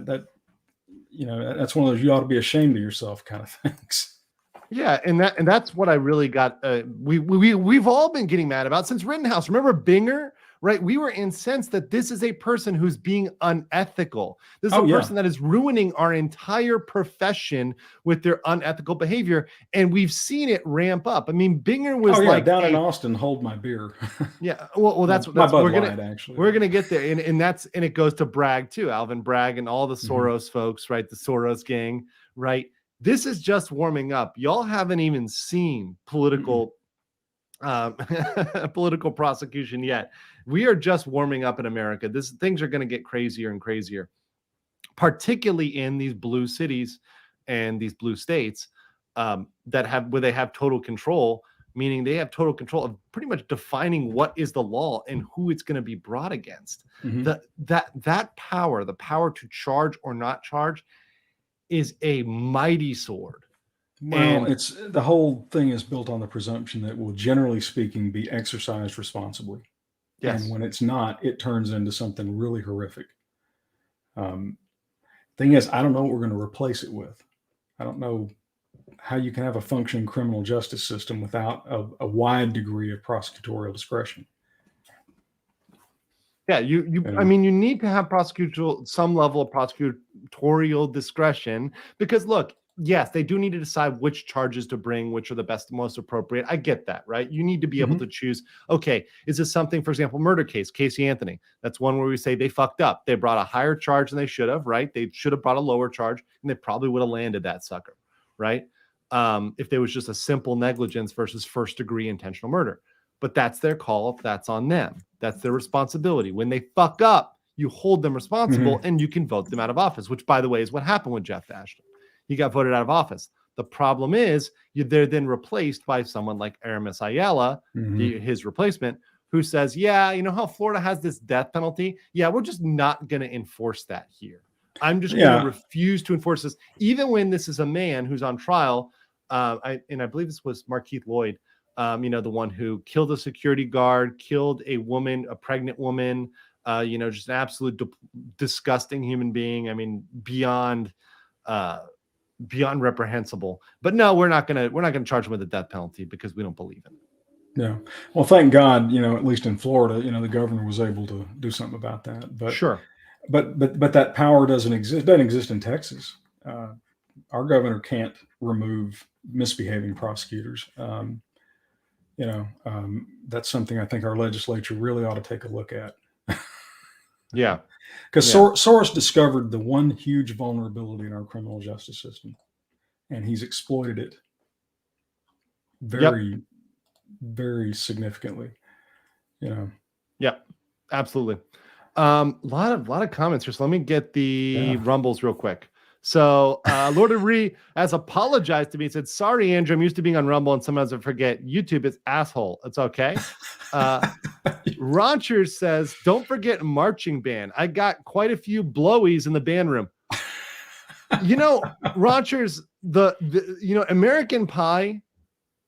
one of those you ought to be ashamed of yourself kind of things. Yeah, and that's what I really got. We've all been getting mad about since Rittenhouse. Remember Binger right? We were incensed that this is a person who's being unethical. This is a person that is ruining our entire profession with their unethical behavior. And we've seen it ramp up. I mean, Binger was down in Austin, hold my beer. Yeah. Well, that's we're gonna get there. And it goes to Bragg too, Alvin Bragg and all the Soros folks, right? The Soros gang, right? This is just warming up. Y'all haven't even seen political political prosecution yet. We are just warming up in America. Things are going to get crazier and crazier, particularly in these blue cities and these blue states where they have total control, meaning they have total control of pretty much defining what is the law and who it's going to be brought against. That power, the power to charge or not charge, is a mighty sword. Well, it's the whole thing is built on the presumption that will, generally speaking, be exercised responsibly. Yes. And when it's not, it turns into something really horrific. Thing is, I don't know what we're going to replace it with. I don't know how you can have a functioning criminal justice system without a wide degree of prosecutorial discretion. Yeah, I mean, you need to have some level of prosecutorial discretion because, look, yes, they do need to decide which charges to bring, which are the most appropriate. I get that, right? You need to be able to choose, okay, is this something, for example, murder case, Casey Anthony? That's one where we say they fucked up. They brought a higher charge than they should have, right? They should have brought a lower charge, and they probably would have landed that sucker, right? If there was just a simple negligence versus first-degree intentional murder. But that's their call. That's on them. That's their responsibility. When they fuck up, you hold them responsible and you can vote them out of office, which, by the way, is what happened with Jeff Ashton. He got voted out of office. The problem is they're then replaced by someone like Aramis Ayala, his replacement, who says, yeah, you know how Florida has this death penalty? Yeah, we're just not going to enforce that here. I'm just going to refuse to enforce this, even when this is a man who's on trial. I believe this was Markeith Lloyd, the one who killed a security guard, killed a woman, a pregnant woman, just an absolute disgusting human being. I mean, beyond reprehensible. But no, we're not gonna charge him with the death penalty because we don't believe in it. Yeah. Well, thank God, at least in Florida, the governor was able to do something about that. But sure. But that power doesn't exist. It doesn't exist in Texas. Our governor can't remove misbehaving prosecutors. That's something I think our legislature really ought to take a look at. Yeah. Because Soros discovered the one huge vulnerability in our criminal justice system, and he's exploited it very, very significantly. Yeah, absolutely. Lot of comments here. So let me get the rumbles real quick. So Lord of Ree has apologized to me and said, sorry, Andrew, I'm used to being on Rumble and sometimes I forget. YouTube is asshole. It's okay. Ronchers says, don't forget marching band. I got quite a few blowies in the band room. Ronchers, the American Pie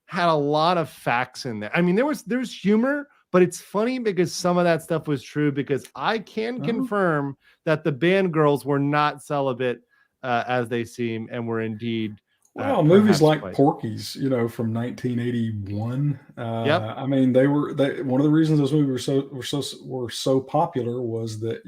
had a lot of facts in there. I mean, there's humor, but it's funny because some of that stuff was true because I can confirm that the band girls were not celibate as they seem and were indeed. Well, movies like Porky's, from 1981. I mean, one of the reasons those movies were so popular was that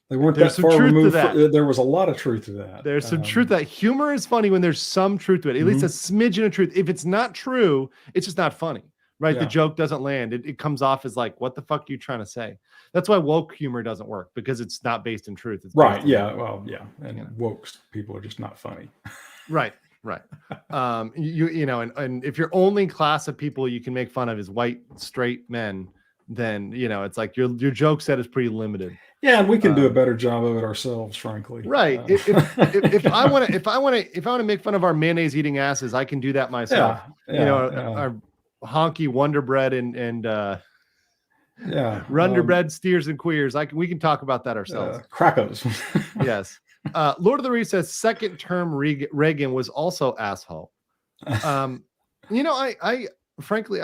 they weren't that far removed. There was a lot of truth to that. There's some truth to that. Humor is funny when there's some truth to it, at least a smidgen of truth. If it's not true, it's just not funny, right? Yeah. The joke doesn't land. It comes off as like, what the fuck are you trying to say? That's why woke humor doesn't work because it's not based in truth. It's right. Yeah. Well, yeah. And woke people are just not funny. Right. And if your only class of people you can make fun of is white, straight men, then, it's like your joke set is pretty limited. Yeah. And we can do a better job of it ourselves, frankly. Right. If I want to make fun of our mayonnaise eating asses, I can do that myself. Our honky Wonder Bread and Runderbred steers and queers. We can talk about that ourselves. Crackos. Yes. Lord of the Rings says second term Reagan was also asshole. I frankly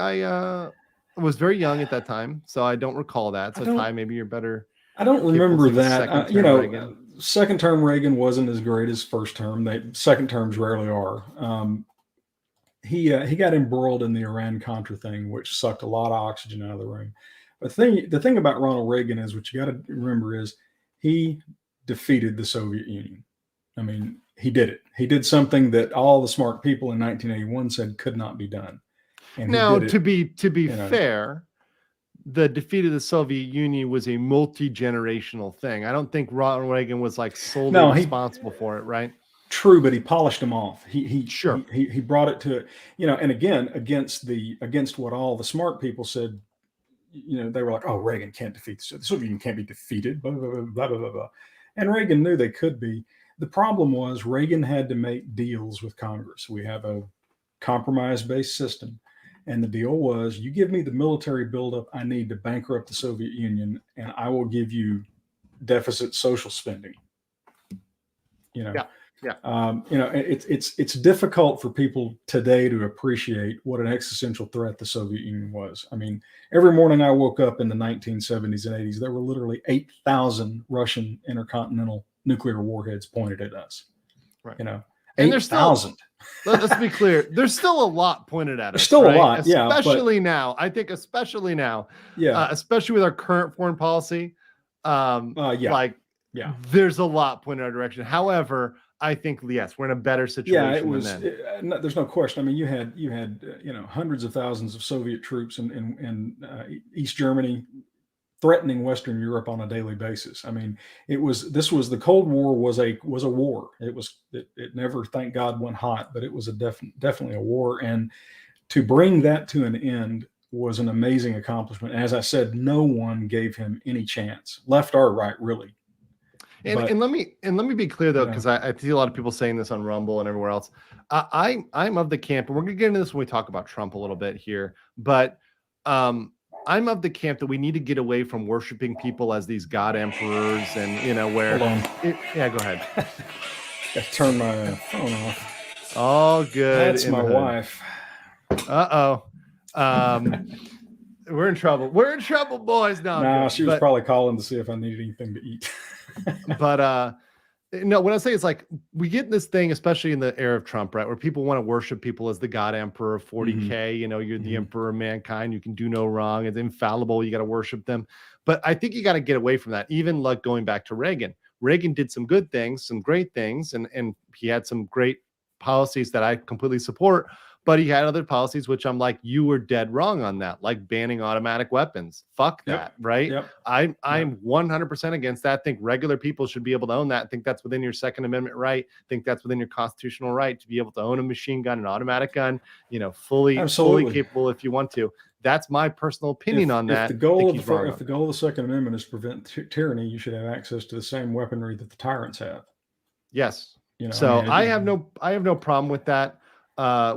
was very young at that time, so I don't recall that. So Ty, maybe you're better. I don't remember that. Second term Reagan wasn't as great as first term. Second terms rarely are. he got embroiled in the Iran Contra thing, which sucked a lot of oxygen out of the room. But the thing about Ronald Reagan is, what you got to remember is, he defeated the Soviet Union. I mean, he did it. He did something that all the smart people in 1981 said could not be done. And now, he did it, to be fair, the defeat of the Soviet Union was a multi-generational thing. I don't think Ronald Reagan was like solely responsible for it, right? True, but he polished them off. He brought it to, and again, against what all the smart people said. They were like, "Oh, Reagan can't defeat the Soviet Union, can't be defeated." Blah blah blah blah blah blah. And Reagan knew they could be. The problem was, Reagan had to make deals with Congress. We have a compromise-based system, and the deal was, you give me the military buildup I need to bankrupt the Soviet Union, and I will give you deficit social spending. Yeah. It's difficult for people today to appreciate what an existential threat the Soviet Union was. I mean, every morning I woke up in the 1970s and 80s, there were literally 8,000 Russian intercontinental nuclear warheads pointed at us. Right. And 8,000. Let's be clear. There's still a lot pointed at us. There's still right? a lot, especially now. I think especially now. Yeah. Especially with our current foreign policy. There's a lot pointed in our direction. However, I think, yes, we're in a better situation. Yeah, it was. There's no question. I mean, you had hundreds of thousands of Soviet troops in East Germany threatening Western Europe on a daily basis. I mean, the Cold War was a war. It never, thank God, went hot, but it was definitely a war. And to bring that to an end was an amazing accomplishment. As I said, no one gave him any chance, left or right, really. And let me be clear though, because I see a lot of people saying this on Rumble and everywhere else. I'm of the camp, and we're gonna get into this when we talk about Trump a little bit here, but I'm of the camp that we need to get away from worshiping people as these god emperors, and where. Hold on. Yeah, go ahead. I turn my phone off. All good. That's my wife. We're in trouble. We're in trouble, boys. No, she was probably calling to see if I needed anything to eat. But no, what I say is, like, we get this thing, especially in the era of Trump, right, where people want to worship people as the God Emperor of 40K. You're the Emperor of mankind. You can do no wrong. It's infallible. You got to worship them. But I think you got to get away from that. Even like going back to Reagan. Reagan did some good things, some great things, and he had some great policies that I completely support. But he had other policies, which I'm like, you were dead wrong on that, like banning automatic weapons. Fuck that, right? Yep. I'm 100% against that. I think regular people should be able to own that. I think that's within your Second Amendment right. I think that's within your constitutional right to be able to own a machine gun, an automatic gun, fully capable if you want to. That's my personal opinion on that. If the goal of the Second Amendment is to prevent tyranny, you should have access to the same weaponry that the tyrants have. Yes. I have no problem with that.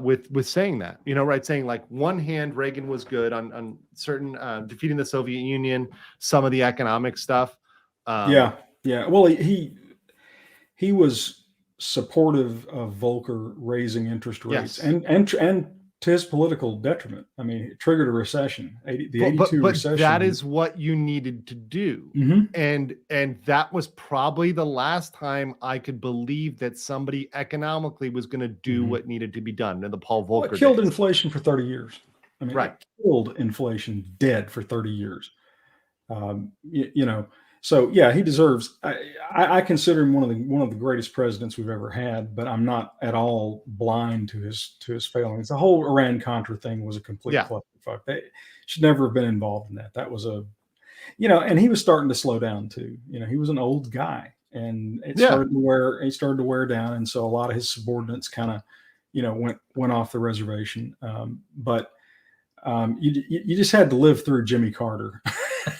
With saying that, right, saying like one hand Reagan was good on certain defeating the Soviet Union, some of the economic stuff. Well, he was supportive of Volcker raising interest rates, and to his political detriment. I mean, it triggered a recession, the 82 recession. That is what you needed to do. And that was probably the last time I could believe that somebody economically was going to do what needed to be done in the Paul Volcker it killed days. Inflation for 30 years. I mean, it killed inflation dead for 30 years. So yeah, he deserves. I consider him one of the greatest presidents we've ever had, but I'm not at all blind to his failings. The whole Iran Contra thing was a complete clusterfuck. They should never have been involved in that. That was and he was starting to slow down too. He was an old guy, and it started to wear down, and so a lot of his subordinates kind of, went off the reservation. But you just had to live through Jimmy Carter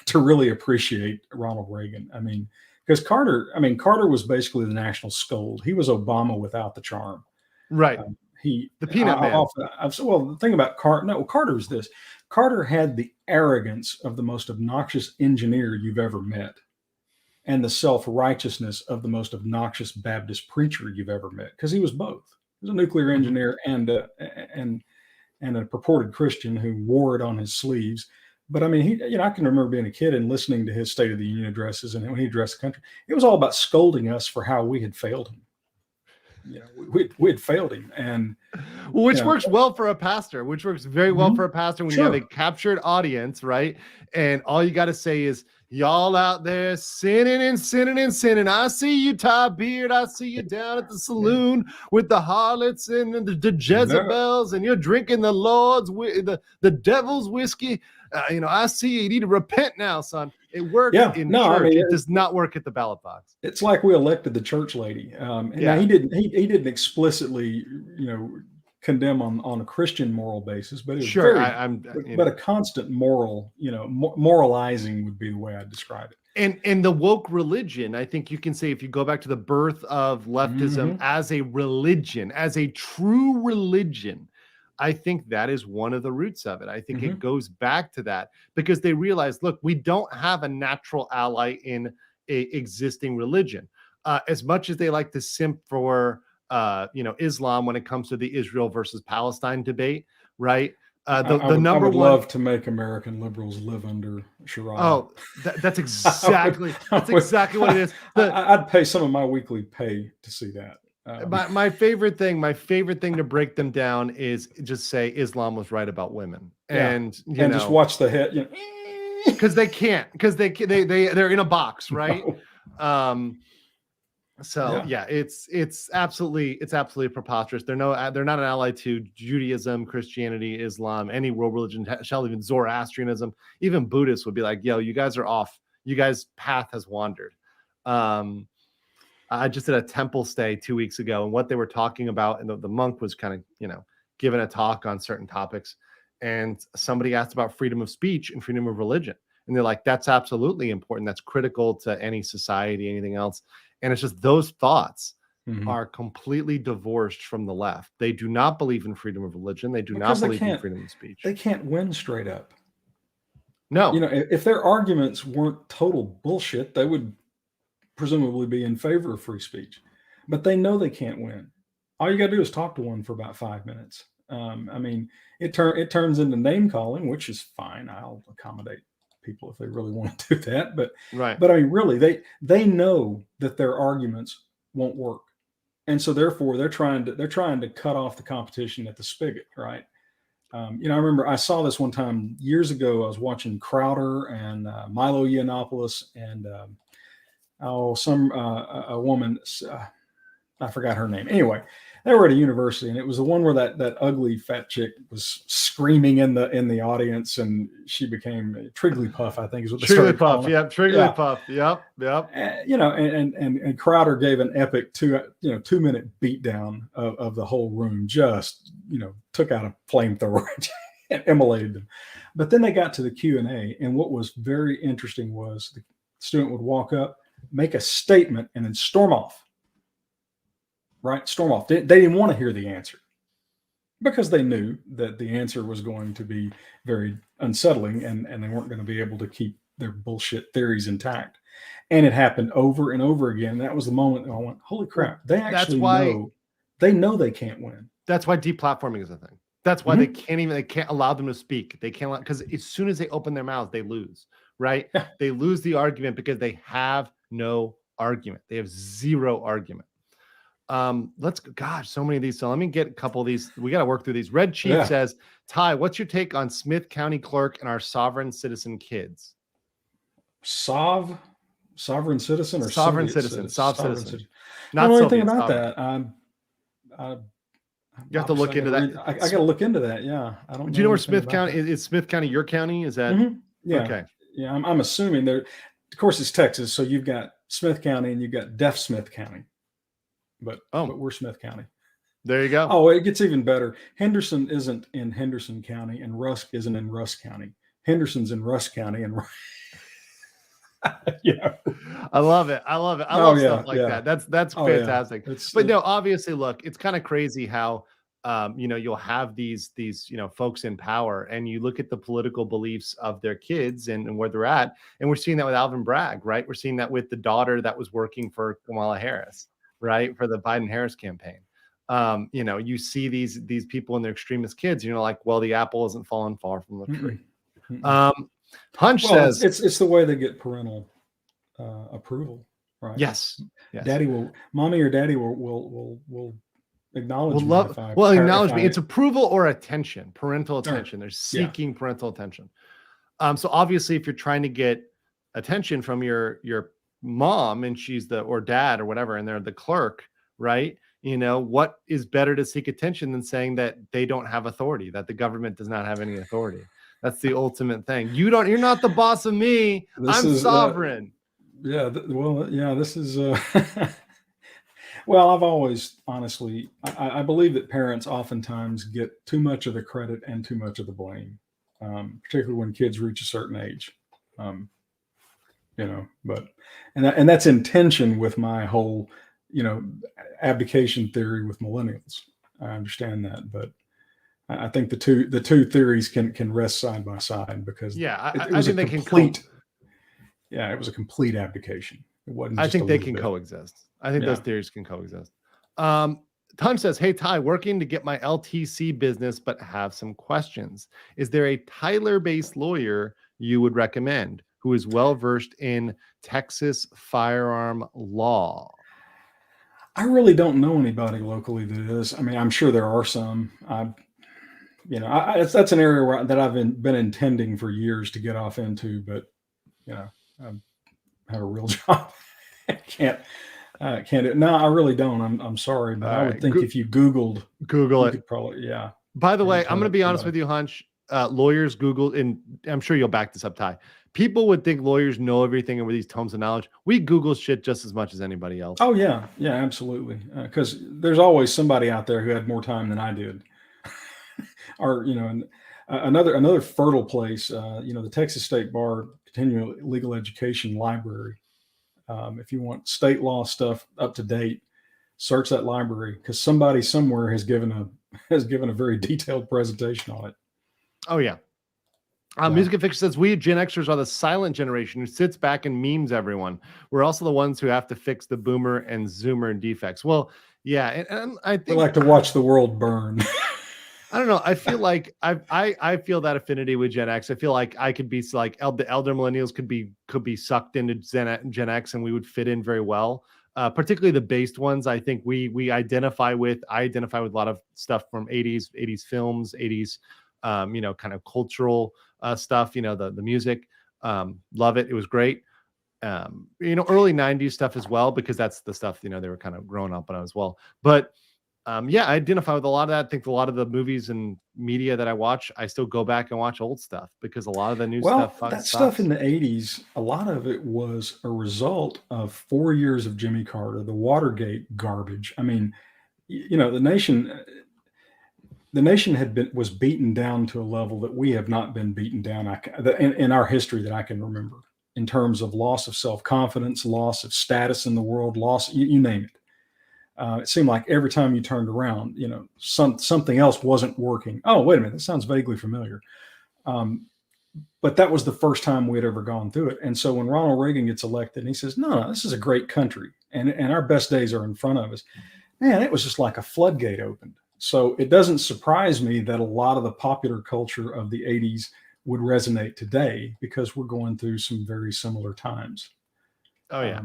to really appreciate Ronald Reagan. I mean, because Carter was basically the national scold. He was Obama without the charm. Right. The peanut man. The thing about Carter is this. Carter had the arrogance of the most obnoxious engineer you've ever met, and the self-righteousness of the most obnoxious Baptist preacher you've ever met, because he was both. He was a nuclear engineer and a purported Christian who wore it on his sleeves. But I mean, I can remember being a kid and listening to his State of the Union addresses, and when he addressed the country, it was all about scolding us for how we had failed him. we'd failed him, and which works well for a pastor, which works very well for a pastor when you have a captured audience, right? And all you got to say is, y'all out there sinning and sinning and sinning. I see you, Ty Beard. I see you down at the saloon with the harlots and the Jezebels, and you're drinking the Lord's, the devil's whiskey. I see you. You need to repent now, son. It works in church. I mean, it does not work at the ballot box. It's like we elected the church lady. Now he didn't explicitly, condemn on a Christian moral basis, but it was but a constant moral, moralizing would be the way I'd describe it. And the woke religion, I think you can say, if you go back to the birth of leftism as a religion, as a true religion, I think that is one of the roots of it. I think it goes back to that, because they realize, look, we don't have a natural ally in a existing religion. As much as they like to simp for Islam when it comes to the Israel versus Palestine debate, right? I would love to make American liberals live under Sharia. Oh, that's exactly exactly what it is. I'd pay some of my weekly pay to see that. My favorite thing to break them down is just say Islam was right about women, and just watch the head, because they can't, because they're in a box, right? No. It's absolutely preposterous. They're not an ally to Judaism, Christianity, Islam, any world religion, even Zoroastrianism. Even Buddhists would be like, yo, you guys are off. You guys' path has wandered. I just did a temple stay 2 weeks ago, and what they were talking about, and the monk was kind of, giving a talk on certain topics, and somebody asked about freedom of speech and freedom of religion. And they're like, that's absolutely important. That's critical to any society, anything else. And it's just those thoughts are completely divorced from the left. They do not believe in freedom of religion. They do not believe in freedom of speech. They can't win straight up. No. If their arguments weren't total bullshit, they would presumably be in favor of free speech. But they know they can't win. All you got to do is talk to one for about 5 minutes. It turns into name calling, which is fine. I'll accommodate people if they really want to do that, but really they know that their arguments won't work, and so therefore they're trying to cut off the competition at the spigot, right? I remember I saw this one time years ago. I was watching Crowder and Milo Yiannopoulos and a woman, I forgot her name. Anyway, they were at a university, and it was the one where that ugly fat chick was screaming in the audience, and she became Trigglypuff, I think is what they started calling her. Trigglypuff. Yep. And Crowder gave an epic 2-minute beatdown of the whole room. Just took out a flamethrower and immolated them. But then they got to the Q&A, and what was very interesting was the student would walk up, make a statement, and then storm off. Right? Storm off. They didn't want to hear the answer because they knew that the answer was going to be very unsettling, and they weren't going to be able to keep their bullshit theories intact. And it happened over and over again. That was the moment I went, holy crap. They actually know they can't win. That's why deplatforming is a thing. That's why they can't allow them to speak. They can't, because as soon as they open their mouths, they lose, right? They lose the argument because they have no argument. They have zero argument. So many of these. So let me get a couple of these. We got to work through these. Red Chief says, Ty, what's your take on Smith County clerk and our sovereign citizen kids? Sovereign citizen or sovereign citizen? Sovereign citizen. Not anything about that. You have to look into that. I got to look into that. Yeah, I don't. Do you know where Smith County is? Smith County your county? Is that? Yeah. Okay. Yeah, I'm assuming there. Of course, it's Texas, so you've got Smith County and you've got Deaf Smith County. But we're Smith County. There you go. Oh, it gets even better. Henderson isn't in Henderson County, and Rusk isn't in Rusk County. Henderson's in Rusk County, and I love it. I love stuff like that. That's fantastic. But no, obviously, look, it's kind of crazy how you'll have these folks in power, and you look at the political beliefs of their kids and where they're at, and we're seeing that with Alvin Bragg, right? We're seeing that with the daughter that was working for Kamala Harris. Right, for the Biden-Harris campaign. You see these people and their extremist kids, like, well, the apple isn't falling far from the tree. Hunch says it's the way they get parental approval, right? Yes. Mommy or daddy will acknowledge me if I acknowledge me. It's approval or attention, parental attention. They're yeah. seeking parental attention. So obviously, if you're trying to get attention from your mom and she's or dad or whatever, and they're the clerk, right? You know, what is better to seek attention than saying that they don't have authority, that the government does not have any authority? That's the ultimate thing. You're not the boss of me. I'm sovereign. This is well, I've always honestly, I believe that parents oftentimes get too much of the credit and too much of the blame, particularly when kids reach a certain age. But that's in tension with my whole, abdication theory with millennials. I understand that, but I think the two theories can rest side by side, because it was a complete abdication. It wasn't. I think they can coexist. I think those theories can coexist. Ton says, "Hey Ty, working to get my LTC business, but have some questions. Is there a Tyler-based lawyer you would recommend who is well versed in Texas firearm law?" I really don't know anybody locally that is. I mean, I'm sure there are some. That's an area that I've been intending for years to get off into, but I have a real job. Can't do it. No, I really don't. I'm sorry, but I would think if you Google it, could probably, By the way, I'm going to be honest with you, Hunch. Lawyers Google, and I'm sure you'll back this up, Ty. People would think lawyers know everything and with these tomes of knowledge. We Google shit just as much as anybody else. Oh yeah, absolutely. Because there's always somebody out there who had more time than I did, or another fertile place. The Texas State Bar Continuing Legal Education Library. If you want state law stuff up to date, search that library, because somebody somewhere has given a very detailed presentation on it. Oh yeah. Music and Fiction says, we Gen Xers are the silent generation who sits back and memes everyone. We're also the ones who have to fix the boomer and zoomer defects. Well, yeah, and I think we like to watch the world burn. I don't know. I feel like I feel that affinity with Gen X. I feel like I could be like the elder millennials could be sucked into Gen X, and we would fit in very well. Particularly the based ones. I think I identify with a lot of stuff from 80s films, 80s kind of cultural stuff, the music. Love it. It was great. Early 90s stuff as well, because that's the stuff, they were kind of growing up on as well. But I identify with a lot of that. I think a lot of the movies and media that I watch, I still go back and watch old stuff, because a lot of the new stuff sucks. Stuff in the 80s, a lot of it was a result of 4 years of Jimmy Carter, the Watergate garbage. I mean, the nation was beaten down to a level that we have not been beaten down in our history that I can remember, in terms of loss of self-confidence, loss of status in the world, loss, you name it. It seemed like every time you turned around, something else wasn't working. Oh, wait a minute, that sounds vaguely familiar. But that was the first time we had ever gone through it. And so when Ronald Reagan gets elected and he says, no, this is a great country, and our best days are in front of us, man, it was just like a floodgate opened. So it doesn't surprise me that a lot of the popular culture of the 80s would resonate today, because we're going through some very similar times. Oh yeah.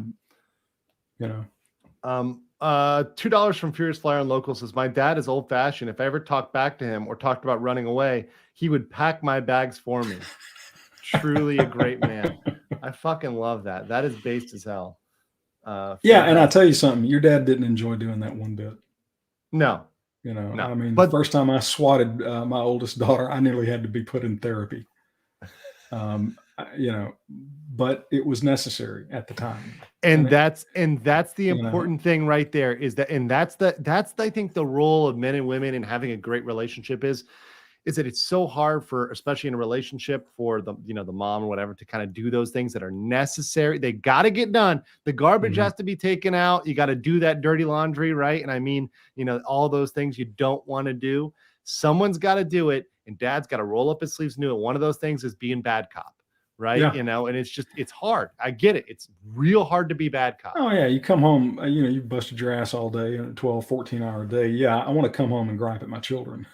$2 from Furious Flyer on Local says, my dad is old fashioned. If I ever talked back to him or talked about running away, he would pack my bags for me. Truly a great man. I fucking love that. That is based as hell. And I'll tell you something, your dad didn't enjoy doing that one bit. No. I mean, the first time I swatted my oldest daughter, I nearly had to be put in therapy. But it was necessary at the time. And that's the important thing right there, is that, and that's I think the role of men and women in having a great relationship is that it's so hard for, especially in a relationship, for the mom or whatever, to kind of do those things that are necessary. They got to get done. The garbage has to be taken out. You got to do that dirty laundry, right? And I mean, all those things you don't want to do. Someone's got to do it, and dad's got to roll up his sleeves and do it. One of those things is being bad cop, right? Yeah. And it's hard. I get it. It's real hard to be bad cop. Oh yeah. You come home, you busted your ass all day, 12, 14-hour day. Yeah. I want to come home and gripe at my children.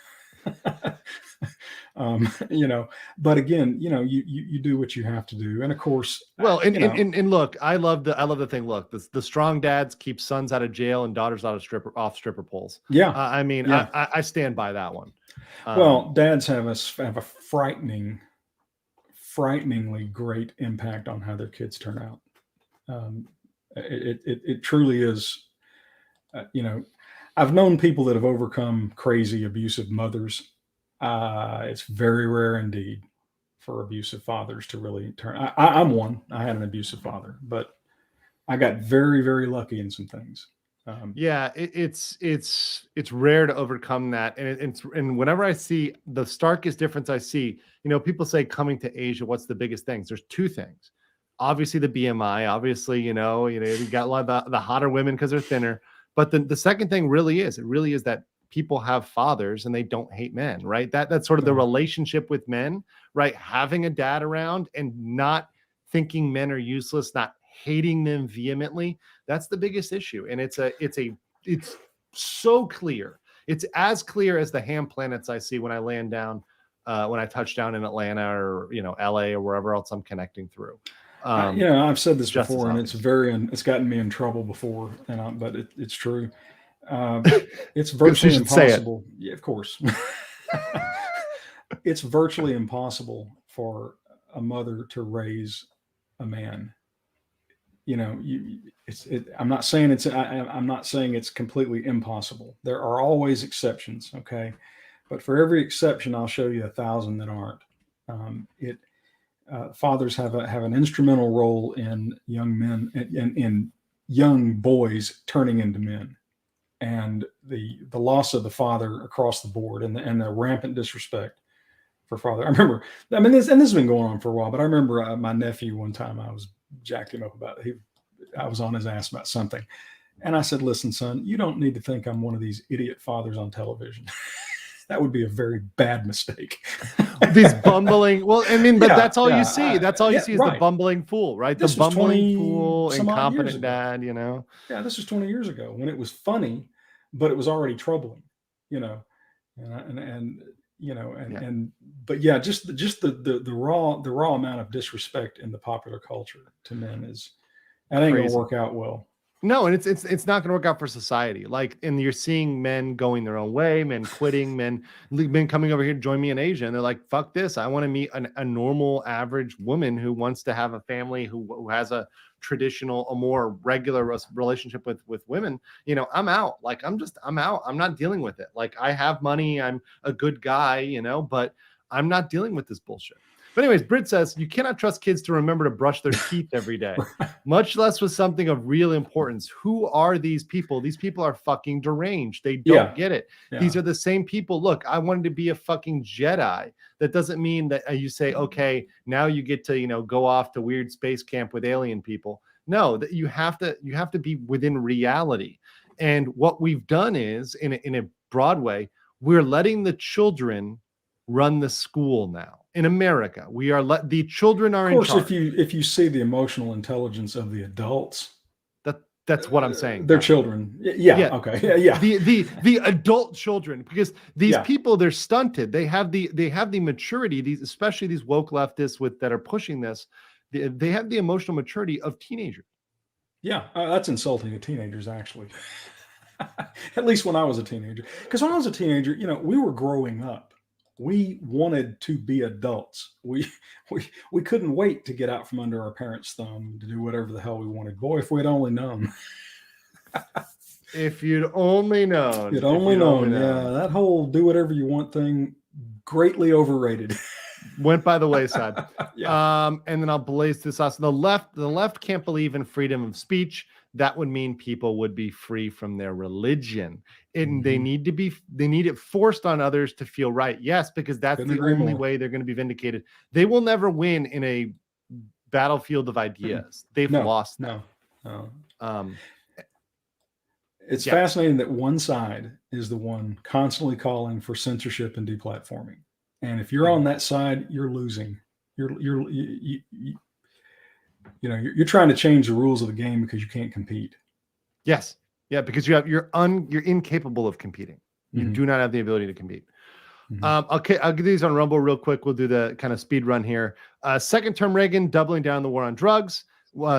You know, but again, you know, you do what you have to do. And of course, Well, you know, and look, I love the thing. Look, the strong dads keep sons out of jail and daughters out of stripper poles. yeah, I mean, yeah. I stand by that one. Well, dads have a frighteningly great impact on how their kids turn out. It truly is. You know, I've known people that have overcome crazy abusive mothers. It's very rare indeed for abusive fathers to really turn. I'm one. I had an abusive father, but I got very, very lucky in some things. Yeah, it's rare to overcome that, and whenever I see the starkest difference, I see, you know, people say coming to Asia, what's the biggest things? There's two things. Obviously, the BMI. Obviously, you got a lot of the hotter women because they're thinner. But the second thing really is that people have fathers and they don't hate men, right? That's sort of the relationship with men, right? Having a dad around and not thinking men are useless, not hating them vehemently. That's the biggest issue. And it's so clear. It's as clear as the ham planets I see when I land down, when I touch down in Atlanta or, you know, LA or wherever else I'm connecting through. You know, I've said this before, and it's gotten me in trouble before, but it's true. It's virtually impossible. Yeah, of course. It's virtually impossible for a mother to raise a man. You know, I'm not saying I'm not saying it's completely impossible. There are always exceptions, okay? But for every exception, I'll show you 1,000 that aren't. Fathers have an instrumental role in young men and in young boys turning into men, and the loss of the father across the board, and the rampant disrespect for father. I remember, I mean, this has been going on for a while, but I remember my nephew one time, I was jacking him up about it. I was on his ass about something, and I said, "Listen, son, you don't need to think I'm one of these idiot fathers on television." That would be a very bad mistake. These bumbling, well, I mean, but that's all you see. That's all you see is the bumbling fool, right? This the bumbling fool, incompetent dad, you know? Yeah, this was 20 years ago when it was funny, but it was already troubling, you know, and you know, but yeah, just the raw amount of disrespect in the popular culture to men that ain't gonna work out well. No, and it's not going to work out for society. Like, and you're seeing men going their own way, men quitting, men coming over here to join me in Asia, and they're like, "Fuck this! I want to meet a normal, average woman who wants to have a family, who has a traditional, a more regular relationship with women." You know, I'm out. Like, I'm out. I'm not dealing with it. Like, I have money. I'm a good guy, you know, but I'm not dealing with this bullshit. But anyways, Britt says, you cannot trust kids to remember to brush their teeth every day, much less with something of real importance. Who are these people? These people are fucking deranged. They don't get it. Yeah. These are the same people. Look, I wanted to be a fucking Jedi. That doesn't mean that you say, okay, now you get to, you know, go off to weird space camp with alien people. No, that you have to be within reality. And what we've done is, in a broad way, we're letting the children run the school now. In America, we are the children are in charge. Of course, if you see the emotional intelligence of the adults, that's what I'm saying. They're children. Yeah. Okay. Yeah. The adult children, because these people, they're stunted. They have the maturity. Especially these woke leftists that are pushing this. They have the emotional maturity of teenagers. Yeah, that's insulting to teenagers, actually. At least when I was a teenager, because when I was a teenager, you know, we were growing up. We wanted to be adults. We couldn't wait to get out from under our parents' thumb to do whatever the hell we wanted. Boy, if we'd only known. If you'd only known. You'd only known. Yeah, that whole do whatever you want thing, greatly overrated. Went by the wayside. And then I'll blaze this out. So the left can't believe in freedom of speech. That would mean people would be free from their religion. And they need it forced on others to feel right. Yes, because that's the only way they're going to be vindicated. They will never win in a battlefield of ideas. They've lost now. No. It's fascinating that one side is the one constantly calling for censorship and deplatforming. And if you're on that side, you're losing. You're trying to change the rules of the game because you can't compete. Yes. Yeah, because you're incapable of competing. You do not have the ability to compete. Okay, I'll get these on Rumble real quick. We'll do the kind of speed run here. Second term Reagan, doubling down the war on drugs.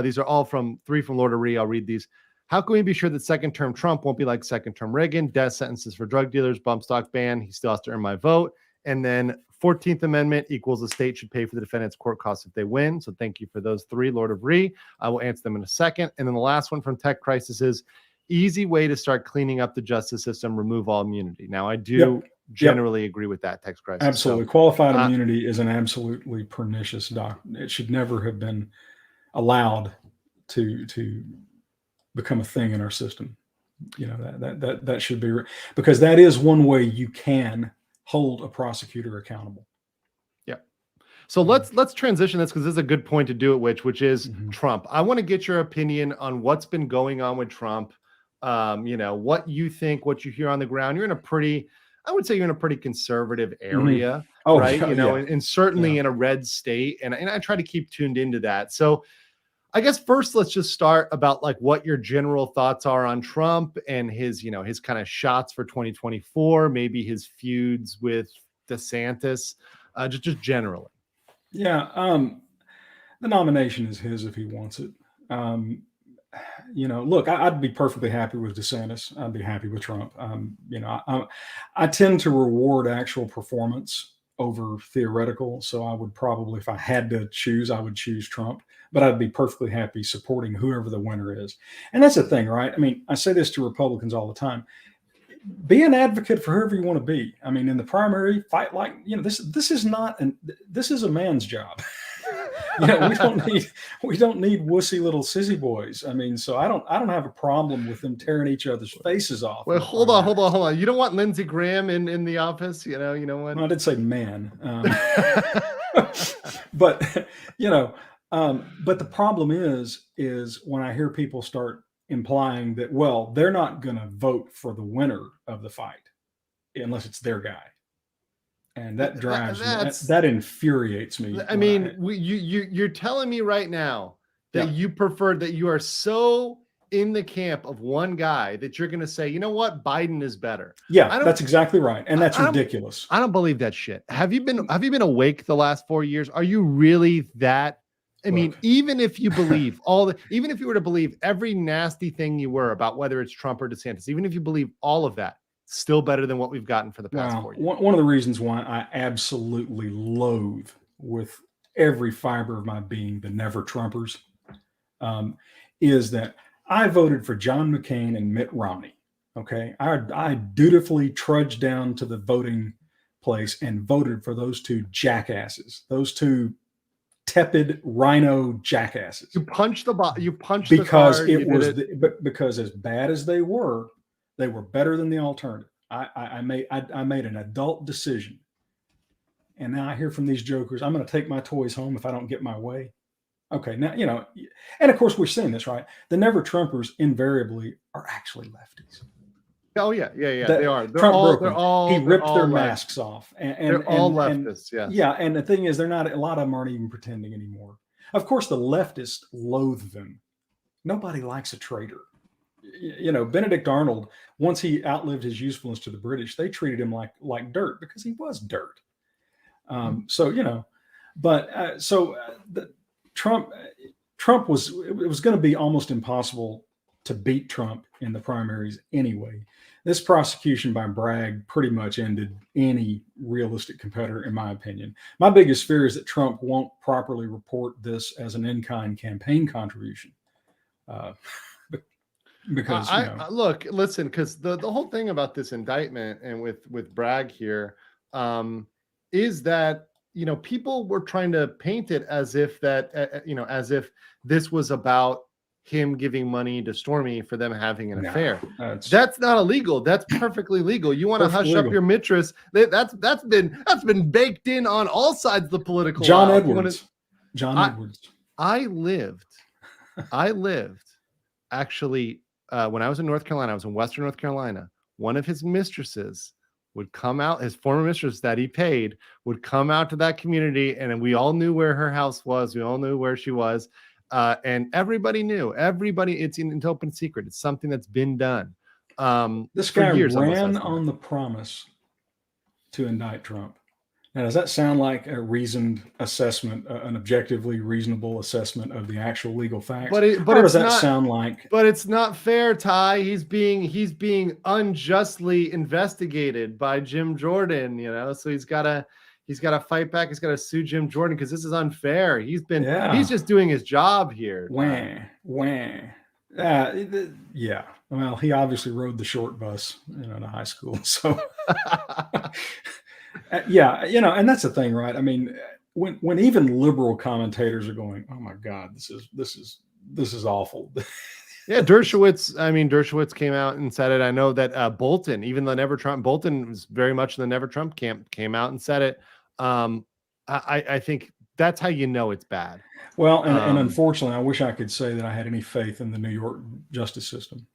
These are all from Lord of Ree. I'll read these. How can we be sure that second term Trump won't be like second term Reagan? Death sentences for drug dealers, bump stock ban. He still has to earn my vote. And then 14th Amendment equals the state should pay for the defendant's court costs if they win. So thank you for those three, Lord of Ree. I will answer them in a second. And then the last one from Tech Crisis is easy way to start cleaning up the justice system, remove all immunity. Now, I do generally agree with that, Tech Crisis. Absolutely. So, qualified immunity is an absolutely pernicious doctrine. It should never have been allowed to become a thing in our system. You know, that should be, because that is one way you can hold a prosecutor accountable. Yeah. So let's transition this, because this is a good point to do it, which is Trump. I want to get your opinion on what's been going on with Trump. You know, what you think, what you hear on the ground. You're in a pretty, I would say you're in a pretty conservative area, right? You know, and certainly in a red state. And I try to keep tuned into that. So I guess first, let's just start about like what your general thoughts are on Trump and his, you know, his kind of shots for 2024, maybe his feuds with DeSantis, just generally. Yeah. The nomination is his if he wants it. You know, look, I'd be perfectly happy with DeSantis. I'd be happy with Trump. You know, I tend to reward actual performance over theoretical. So I would probably, if I had to choose, I would choose Trump, but I'd be perfectly happy supporting whoever the winner is. And that's the thing, right? I mean, I say this to Republicans all the time. Be an advocate for whoever you want to be. I mean, in the primary, fight like, you know, this is a man's job. You know, we don't need wussy little sissy boys. I mean, so I don't have a problem with them tearing each other's faces off. Well, hold on. You don't want Lindsey Graham in the office, you know what? No, I did say man, but you know, but the problem is when I hear people start implying that, well, they're not going to vote for the winner of the fight unless it's their guy. And that drives me, that infuriates me. I mean, you're telling me right now that you prefer, that you are so in the camp of one guy that you're going to say, you know what, Biden is better. Yeah, that's exactly right, and that's ridiculous. I don't believe that shit. Have you been awake the last 4 years? Are you really that? I mean, even if you believe even if you were to believe every nasty thing you were about whether it's Trump or DeSantis, even if you believe all of that, still better than what we've gotten for the past 4 years. One of the reasons why I absolutely loathe with every fiber of my being the never Trumpers is that I voted for John McCain and Mitt Romney. Okay. I dutifully trudged down to the voting place and voted for those two jackasses, those two tepid rhino jackasses. You punched the because the card, because as bad as they were better than the alternative. I made an adult decision. And now I hear from these jokers, I'm going to take my toys home if I don't get my way. Okay, now, you know, and of course we're seeing this, right? The never Trumpers invariably are actually lefties. Oh yeah. They are. He ripped their masks off. And they're all leftists, Yeah, and the thing is, a lot of them aren't even pretending anymore. Of course, the leftists loathe them. Nobody likes a traitor. You know, Benedict Arnold, once he outlived his usefulness to the British, they treated him like dirt because he was dirt. So, you know, but Trump was, it was going to be almost impossible to beat Trump in the primaries anyway. This prosecution by Bragg pretty much ended any realistic competitor, in my opinion. My biggest fear is that Trump won't properly report this as an in-kind campaign contribution. Because listen, because the whole thing about this indictment and with Bragg here is that, you know, people were trying to paint it as if that as if this was about him giving money to Stormy for them having an affair. That's not illegal. That's perfectly legal. You want to hush up your mistress? That's been baked in on all sides of the political. John Edwards. I lived actually. When I was in North Carolina, I was in Western North Carolina. One of his mistresses would come out, his former mistress that he paid would come out to that community, and we all knew where her house was. We all knew where she was. And everybody knew. It's an open secret. It's something that's been done. This guy ran on the promise to indict Trump. Now, does that sound like a reasoned assessment, an objectively reasonable assessment of the actual legal facts? But or does that sound like? But it's not fair, Ty. He's being unjustly investigated by Jim Jordan. So he's got to fight back. He's got to sue Jim Jordan because this is unfair. He's just doing his job here. Yeah. Well, he obviously rode the short bus, in high school. So. Yeah, and that's the thing, right? I mean, when even liberal commentators are going, "Oh my God, this is awful." Yeah, Dershowitz came out and said it. I know that Bolton, even the Never Trump, Bolton was very much in the Never Trump camp, came out and said it. I think that's how you know it's bad. Well, and unfortunately, I wish I could say that I had any faith in the New York justice system,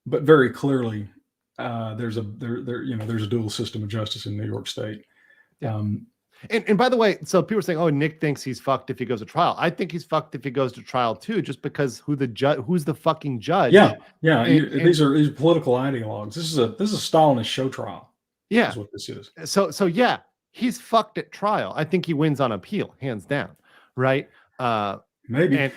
but very clearly, there's a dual system of justice in New York State. Yeah. And by the way, so people are saying, "Oh, Nick thinks he's fucked if he goes to trial." I think he's fucked if he goes to trial too, just because who's the fucking judge? Yeah. These are political ideologues. This is a Stalinist show trial. Yeah, that's what this is. So yeah, he's fucked at trial. I think he wins on appeal, hands down. Right? Maybe.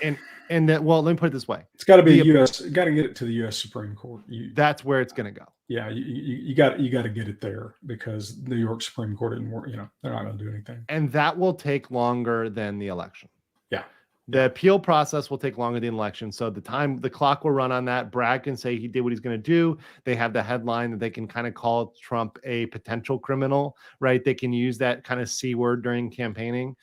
And that, well, let me put it this way: it's got to be U.S. Got to get it to the U.S. Supreme Court. That's where it's going to go. Yeah, you got to get it there because the New York Supreme Court didn't work. They're not going to do anything, and that will take longer than the election. Yeah, the appeal process will take longer than the election. So the clock will run on that. Bragg can say he did what he's going to do. They have the headline that they can kind of call Trump a potential criminal, right? They can use that kind of C word during campaigning,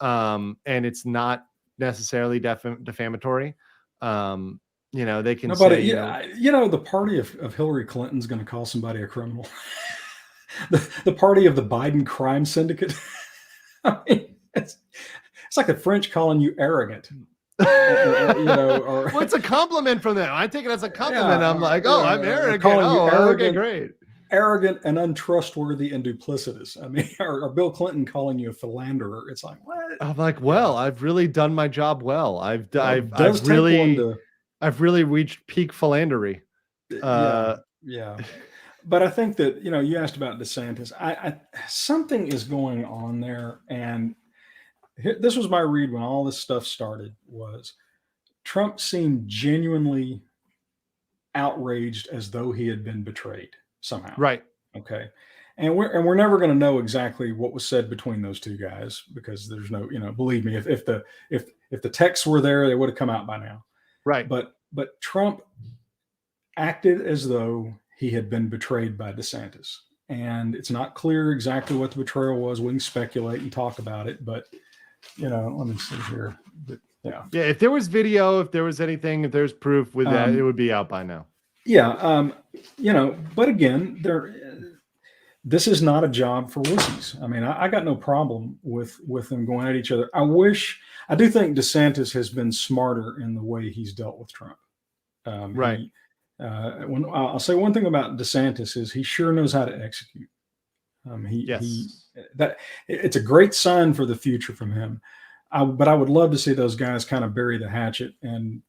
and it's not necessarily defamatory. They can say, the party of Hillary Clinton's going to call somebody a criminal. the party of the Biden crime syndicate. I mean, it's like the French calling you arrogant. Well, it's a compliment from them. I take it as a compliment. Yeah, I'm like, I'm arrogant. Okay, great. Arrogant and untrustworthy and duplicitous. I mean, or Bill Clinton calling you a philanderer. It's like, what? I'm like, well, I've really done my job well. I've really reached peak philandery. Yeah. But I think that, you asked about DeSantis. I something is going on there. And this was my read when all this stuff started, was Trump seemed genuinely outraged as though he had been betrayed somehow. Right. Okay. And we're never going to know exactly what was said between those two guys, because there's no, believe me, if the texts were there, they would have come out by now. Right. But Trump acted as though he had been betrayed by DeSantis. And it's not clear exactly what the betrayal was. We can speculate and talk about it, but let me see here. But, yeah. If there was video, if there was anything, if there's proof with that, it would be out by now. Yeah. But again, this is not a job for wussies. I mean, I got no problem with them going at each other. I do think DeSantis has been smarter in the way he's dealt with Trump. Right. I'll say one thing about DeSantis is he sure knows how to execute. It's a great sign for the future from him. But I would love to see those guys kind of bury the hatchet, and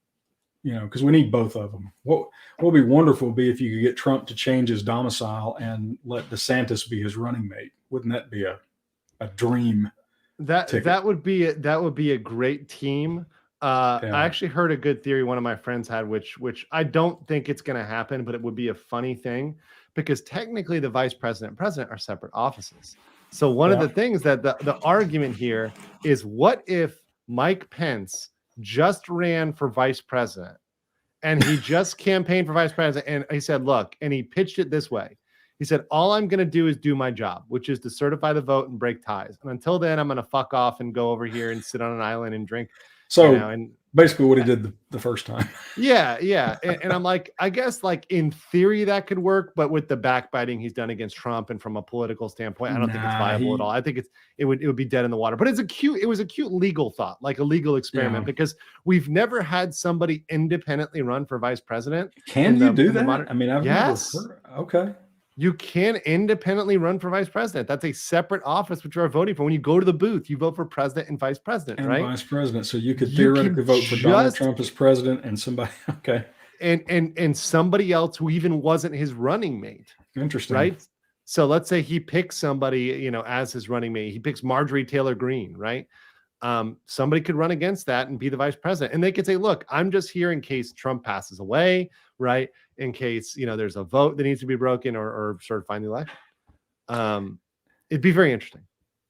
because we need both of them. What would be wonderful would be if you could get Trump to change his domicile and let DeSantis be his running mate. Wouldn't that be a dream? That would be a great team. I actually heard a good theory one of my friends had, which I don't think it's going to happen, but it would be a funny thing, because technically the vice president and president are separate offices. So one of the things that the argument here is, what if Mike Pence just ran for vice president and he just campaigned for vice president, and he said, look, and he pitched it this way. He said, all I'm going to do is do my job, which is to certify the vote and break ties. And until then, I'm going to fuck off and go over here and sit on an island and drink. So basically what he did the first time. Yeah. And I'm like, I guess like in theory that could work, but with the backbiting he's done against Trump and from a political standpoint, I don't think it's viable at all. I think it would be dead in the water. But it was a cute legal thought, like a legal experiment, because we've never had somebody independently run for vice president. Can you do that? I mean, I've never heard. Okay. You can independently run for vice president. That's a separate office which you are voting for. When you go to the booth, you vote for president and vice president, right? Vice president. So you could theoretically vote for Donald Trump as president and somebody. Okay. And somebody else who even wasn't his running mate. Interesting. Right. So let's say he picks somebody, you know, as his running mate. He picks Marjorie Taylor Greene, right? Somebody could run against that and be the vice president. And they could say, look, I'm just here in case Trump passes away, right? In case, you know, there's a vote that needs to be broken or certifying the election. It'd be very interesting.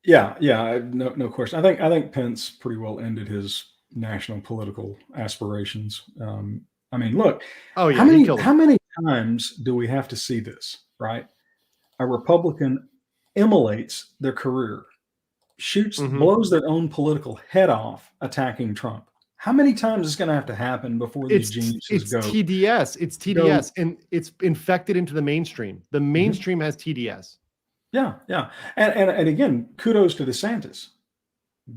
Yeah, no question. I think Pence pretty well ended his national political aspirations. I mean, look, Oh yeah, how many times do we have to see this, right? A Republican immolates their career, blows their own political head off attacking Trump. How many times is going to have to happen before these geniuses go? TDS. It's TDS, and it's infected into the mainstream. The mainstream has TDS. Yeah. And again, kudos to DeSantis,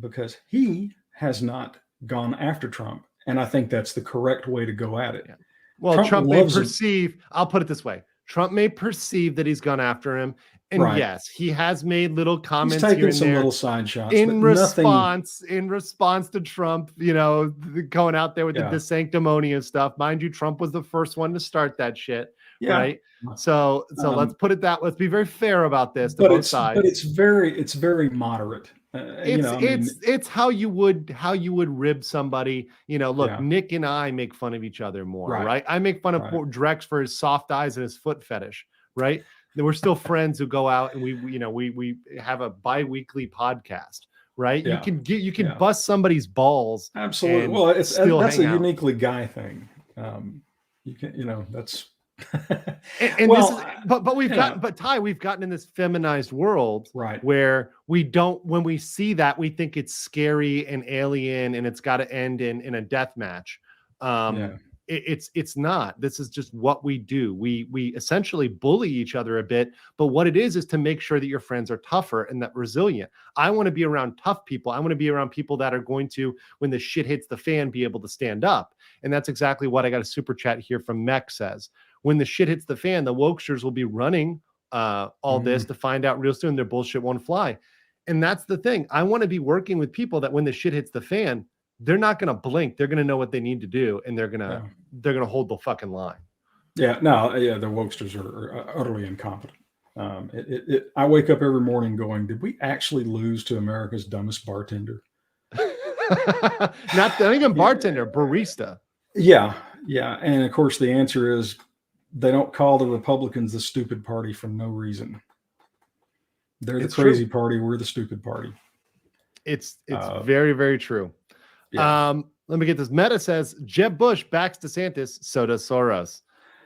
because he has not gone after Trump. And I think that's the correct way to go at it. Yeah. Well, Trump may perceive, I'll put it this way. Trump may perceive that he's gone after him. And yes, he has made little comments. He's taken some little side shots in response to Trump, you know, going out there with the sanctimonious stuff. Mind you, Trump was the first one to start that shit. Yeah. Right. So let's put it that. Let's be very fair about this to both sides. But it's very moderate. It's how you would rib somebody. You know, look, Nick and I make fun of each other more, right? I make fun of Drex for his soft eyes and his foot fetish, right? We're still friends who go out and we have a bi-weekly podcast, right? Yeah. You can bust somebody's balls. Absolutely. Well, that's a uniquely guy thing. You can, you know, that's. But we've gotten in this feminized world, right, where when we see that, we think it's scary and alien and it's got to end in a death match. It's not. This is just what we do. We essentially bully each other a bit, but what it is to make sure that your friends are tougher and that resilient. I want to be around tough people. I want to be around people that are going to, when the shit hits the fan, be able to stand up. And that's exactly what I got a super chat here from Mech says. When the shit hits the fan, the wokesters will be running all this to find out real soon their bullshit won't fly. And that's the thing. I want to be working with people that when the shit hits the fan, they're not going to blink. They're going to know what they need to do, and they're going to hold the fucking line. Yeah, no, the wokesters are utterly incompetent. I wake up every morning going, did we actually lose to America's dumbest bartender? Not even bartender, barista. Yeah, and of course the answer is they don't call the Republicans the stupid party for no reason. They're the crazy party. We're the stupid party. It's very, very true. Yeah. Let me get this. Meta says Jeb Bush backs DeSantis, so does Soros.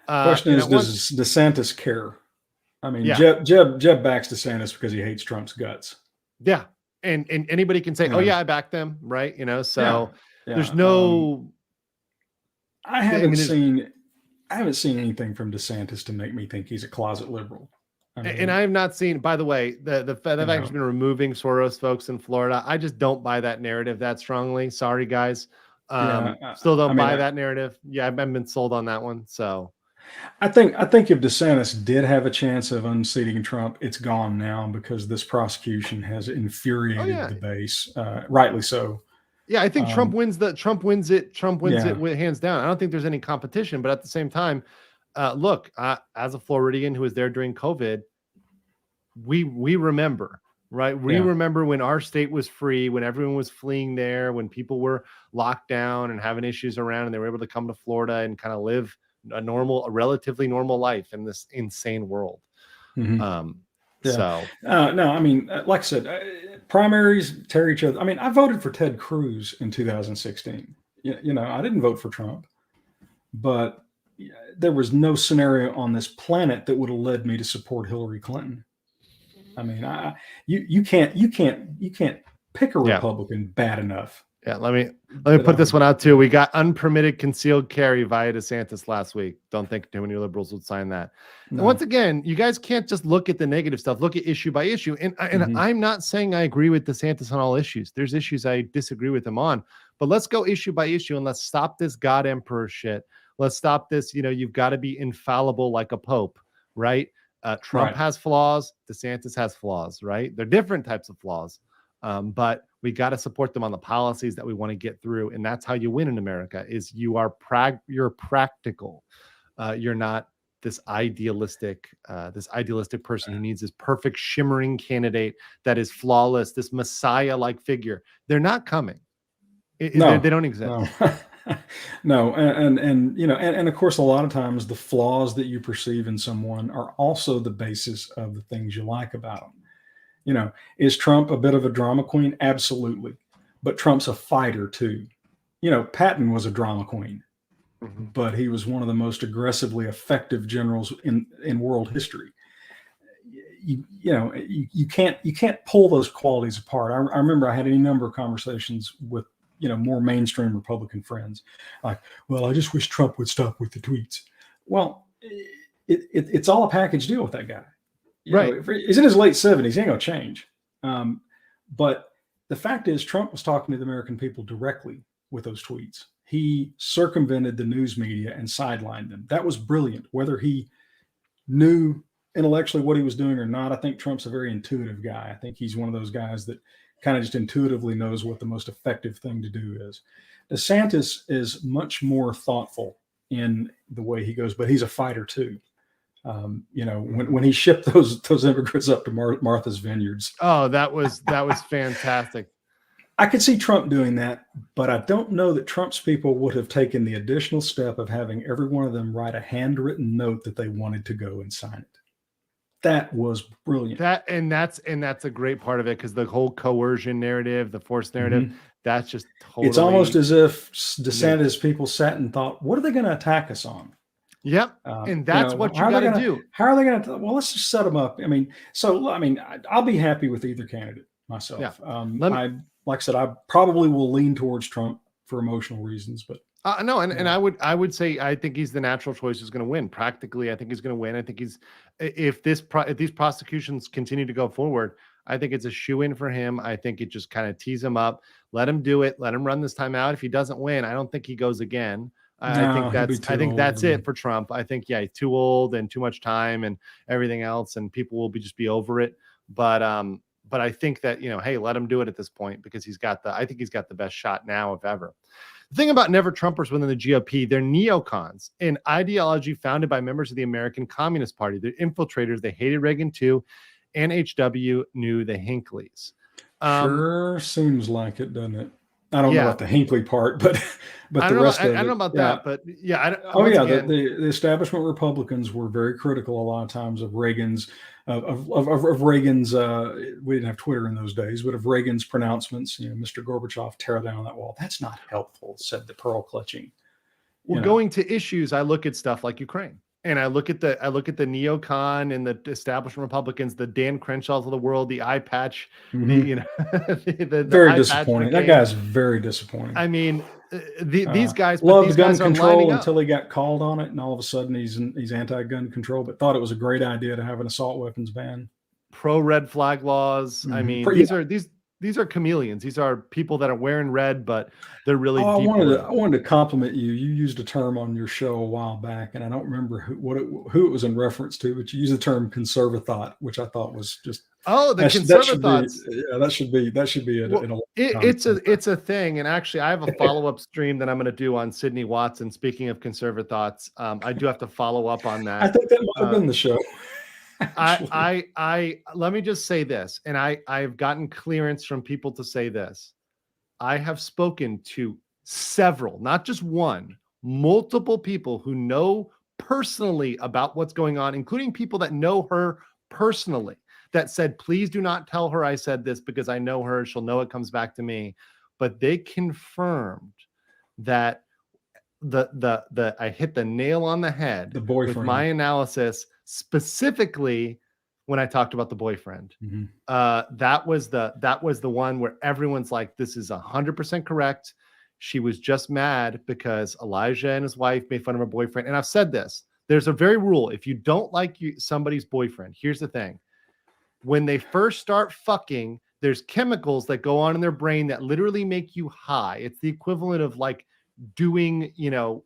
Question is, does DeSantis care? I mean, Jeb backs DeSantis because he hates Trump's guts. Yeah, and anybody can say, "Oh yeah, I back them," right? You know, so there's no. I haven't seen anything from DeSantis to make me think he's a closet liberal. I mean, and I have not seen, by the way, the Fed have actually been removing Soros folks in Florida. I just don't buy that narrative that strongly. Sorry, guys. Still don't buy that narrative. Yeah, I've been sold on that one. So I think if DeSantis did have a chance of unseating Trump, it's gone now because this prosecution has infuriated the base, rightly so. Yeah, I think Trump wins it. Trump wins it with hands down. I don't think there's any competition, but at the same time, look, as a Floridian who was there during COVID, we remember, right? We remember when our state was free, when everyone was fleeing there, when people were locked down and having issues around, and they were able to come to Florida and kind of live a relatively normal life in this insane world. So no, I mean, like I said, primaries tear each other. I mean, I voted for Ted Cruz in 2016. You know, I didn't vote for Trump, but there was no scenario on this planet that would have led me to support Hillary Clinton. I mean, you can't pick a Republican bad enough. Yeah, let me put this one out too. We got unpermitted concealed carry via DeSantis last week. Don't think too many liberals would sign that. No. And once again, you guys can't just look at the negative stuff. Look at issue by issue. And I'm not saying I agree with DeSantis on all issues. There's issues I disagree with him on. But let's go issue by issue and let's stop this God Emperor shit. Let's stop this. You know, you've got to be infallible like a pope, right? Trump has flaws. DeSantis has flaws, right? They're different types of flaws. But we got to support them on the policies that we want to get through. And that's how you win in America is you're practical. You're not this idealistic person who needs this perfect shimmering candidate that is flawless, this Messiah-like figure. They're not coming. No, they don't exist. No. No, and of course, a lot of times the flaws that you perceive in someone are also the basis of the things you like about them. Is Trump a bit of a drama queen? Absolutely, but Trump's a fighter too. Patton was a drama queen, but he was one of the most aggressively effective generals in world history. You can't pull those qualities apart. I remember I had any number of conversations with more mainstream Republican friends, like, well, I just wish Trump would stop with the tweets. Well, it's all a package deal with that guy. Right. He's in his late 70s. He ain't gonna change. But the fact is, Trump was talking to the American people directly with those tweets. He circumvented the news media and sidelined them. That was brilliant. Whether he knew intellectually what he was doing or not, I think Trump's a very intuitive guy. I think he's one of those guys that kind of just intuitively knows what the most effective thing to do is. DeSantis is much more thoughtful in the way he goes, but he's a fighter too. When he shipped those immigrants up to Martha's Vineyards. Oh, that was fantastic. I could see Trump doing that, but I don't know that Trump's people would have taken the additional step of having every one of them write a handwritten note that they wanted to go and sign it. That was brilliant. That's a great part of it, because the whole coercion narrative, the force narrative, that's just totally. It's almost as if DeSantis people sat and thought, "What are they going to attack us on?" Yep, and that's what you got to do. How are they going to? Well, let's just set them up. I'll be happy with either candidate myself. Yeah. Like I said, I probably will lean towards Trump for emotional reasons, but. No, and I would say I think he's the natural choice who's going to win. Practically, I think he's going to win. I think if these prosecutions continue to go forward, I think it's a shoe-in for him. I think it just kind of tees him up. Let him do it. Let him run this time out. If he doesn't win, I don't think he goes again. I think that's it for Trump. I think he's too old and too much time and everything else, and people will just be over it. But I think that hey, let him do it at this point, because I think he's got the best shot now, if ever. The thing about never Trumpers within the GOP, they're neocons, an ideology founded by members of the American Communist Party. They're infiltrators. They hated Reagan too, and HW knew the Hinckleys. Sure seems like it, doesn't it? I don't know about the Hinckley part, but the rest of it. I don't know about that, but yeah. The establishment Republicans were very critical a lot of times of Reagan's of Reagan's. We didn't have Twitter in those days, but of Reagan's pronouncements. Mr. Gorbachev, tear down that wall. That's not helpful," said the pearl clutching. Well, going to issues, I look at stuff like Ukraine. And I look at the neocon and the establishment Republicans, the Dan Crenshaws of the world, the eye patch, the very disappointing. That guy's very disappointing. I mean, these guys loved gun control until he got called on it, and all of a sudden he's anti-gun control, but thought it was a great idea to have an assault weapons ban. Pro red flag laws. I mean, these are chameleons. These are people that are wearing red, but they're really. I wanted to compliment you. You used a term on your show a while back, and I don't remember who it was in reference to, but you used the term conservathought, which I thought was just. Oh, the conservathoughts. That should be it's a thing. And actually, I have a follow-up stream that I'm going to do on Sidney Watson. Speaking of conservathoughts, I do have to follow up on that. I think that might have been the show. I let me just say this, and I've gotten clearance from people to say this. I have spoken to several, not just one, multiple people who know personally about what's going on, including people that know her personally, that said, "Please do not tell her I said this, because I know her. She'll know it comes back to me." But they confirmed that I hit the nail on the head with my analysis. Specifically, when I talked about the boyfriend, that was the one where everyone's like, "This is 100% correct." She was just mad because Elijah and his wife made fun of her boyfriend. And I've said this: there's a very rule. If you don't like somebody's boyfriend, here's the thing: when they first start fucking, there's chemicals that go on in their brain that literally make you high. It's the equivalent of like doing,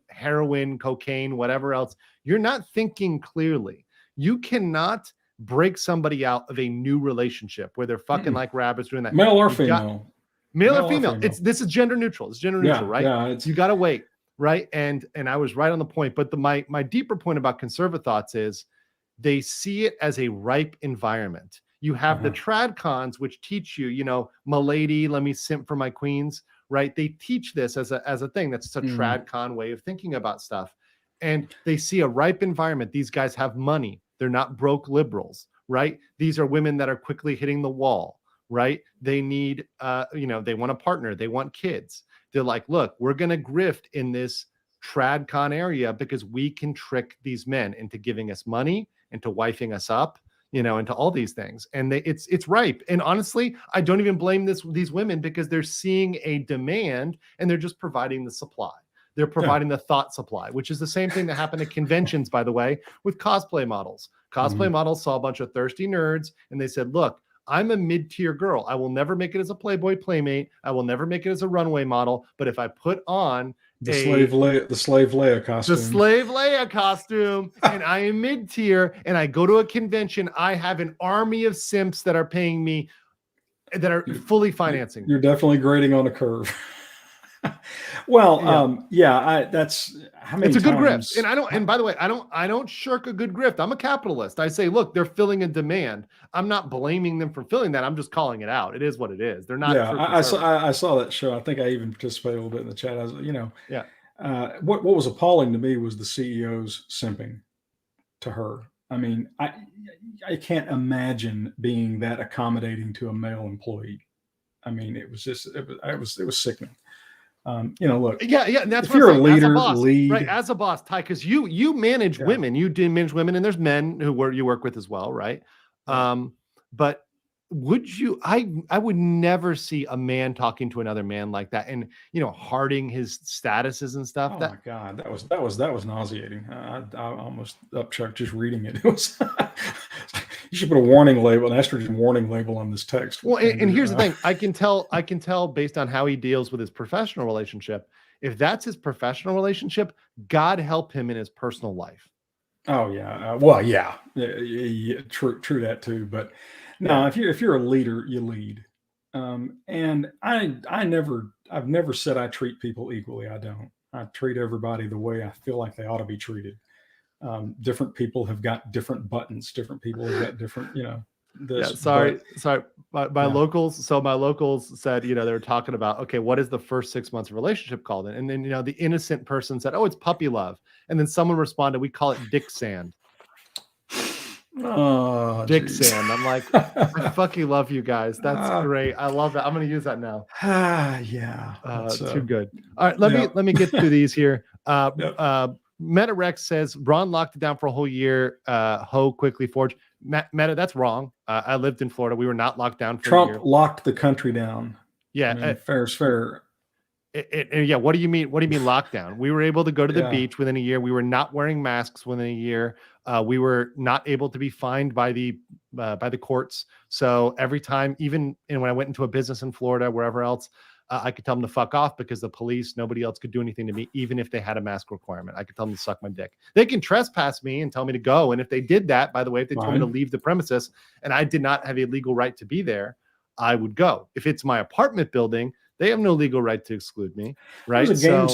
heroin, cocaine, whatever else. You're not thinking clearly. You cannot break somebody out of a new relationship where they're fucking like rabbits doing that. Male or female. Male or female. This is gender neutral. It's gender neutral, right? Yeah, you got to wait. right? And I was right on the point. But my deeper point about conservative thoughts is they see it as a ripe environment. You have the trad cons, which teach you, milady, let me simp for my queens, right? They teach this as a thing. That's a trad con way of thinking about stuff. And they see a ripe environment. These guys have money. They're not broke liberals, right? These are women that are quickly hitting the wall, right? They need, they want a partner. They want kids. They're like, look, we're going to grift in this trad con area because we can trick these men into giving us money, into wifing us up, into all these things. And it's ripe. And honestly, I don't even blame these women because they're seeing a demand and they're just providing the supply. They're providing the thought supply, which is the same thing that happened at conventions, by the way, with cosplay models. Cosplay models saw a bunch of thirsty nerds and they said, look, I'm a mid-tier girl. I will never make it as a Playboy playmate. I will never make it as a runway model. But if I put on the slave Leia costume, and I am mid-tier, and I go to a convention, I have an army of simps that are paying me, that are fully financing. You're definitely grading on a curve. Well, that's how many. It's a times... good grift, and I don't. And by the way, I don't shirk a good grift. I'm a capitalist. I say, look, they're filling a demand. I'm not blaming them for filling that. I'm just calling it out. It is what it is. They're not. Yeah, I saw that show. I think I even participated a little bit in the chat. I was, what was appalling to me was the CEO's simping to her. I mean, I can't imagine being that accommodating to a male employee. I mean, it was just it was sickening. Look. Yeah. And that's if you're a leader, lead. Right? As a boss, Ty, because you manage women. You do manage women, and there's men who you work with as well, right? But would you? I would never see a man talking to another man like that, and hearting his statuses and stuff. Oh my God, that was nauseating. I almost upchucked just reading it. It was. You should put a warning label, an estrogen warning label on this text. Well, and here's the thing: I can tell based on how he deals with his professional relationship. If that's his professional relationship, God help him in his personal life. Oh yeah, well yeah, true that too. But no, if you're a leader, you lead. And I've never said I treat people equally. I don't. I treat everybody the way I feel like they ought to be treated. Different people have got different buttons. Different people have got different, this. Sorry. My locals. So my locals said, they were talking about, okay, what is the first 6 months of relationship called? And then, the innocent person said, oh, it's puppy love. And then someone responded, we call it dick sand. Oh, dick sand. I'm like, I fucking love you guys. That's great. I love that. I'm going to use that now. Yeah. Too good. All right. Let me get through these here. MetaRex says Ron locked it down for a whole year. Ho quickly forged. Meta, that's wrong. I lived in Florida. We were not locked down for Trump a year. Locked the country down. Yeah, fair is fair. What do you mean? What do you mean lockdown? We were able to go to the beach within a year. We were not wearing masks within a year. We were not able to be fined by the courts. So every time, even when I went into a business in Florida, wherever else, I could tell them to fuck off because the police, nobody else could do anything to me, even if they had a mask requirement. I could tell them to suck my dick. They can trespass me and tell me to go. And if they did that, by the way, if they told me to leave the premises and I did not have a legal right to be there, I would go. If it's my apartment building, they have no legal right to exclude me, right? There's a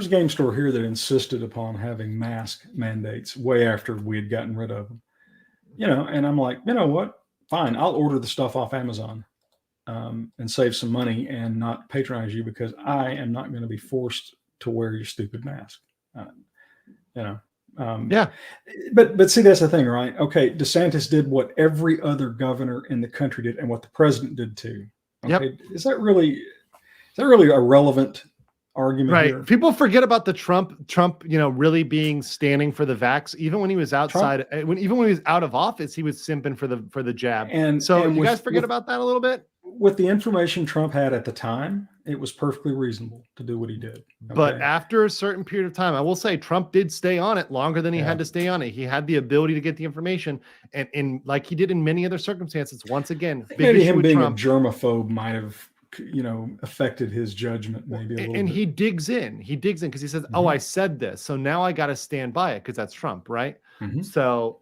game store here that insisted upon having mask mandates way after we had gotten rid of them. And I'm like, you know what? Fine, I'll order the stuff off Amazon. And save some money and not patronize you because I am not going to be forced to wear your stupid mask. But see, that's the thing, right? Okay, DeSantis did what every other governor in the country did and what the president did too. Okay, is that really a relevant argument? Right. Here? People forget about the Trump, really being standing for the vax. Even when he was outside, even when he was out of office, he was simping for the jab. And you guys forget about that a little bit? With the information Trump had at the time, it was perfectly reasonable to do what he did. Okay? But after a certain period of time, I will say Trump did stay on it longer than he had to stay on it. He had the ability to get the information, and like he did in many other circumstances. Once again, maybe him being Trump, a germaphobe might have affected his judgment maybe a little bit. He digs in because he says, oh, I said this, so now I got to stand by it because that's Trump, right? So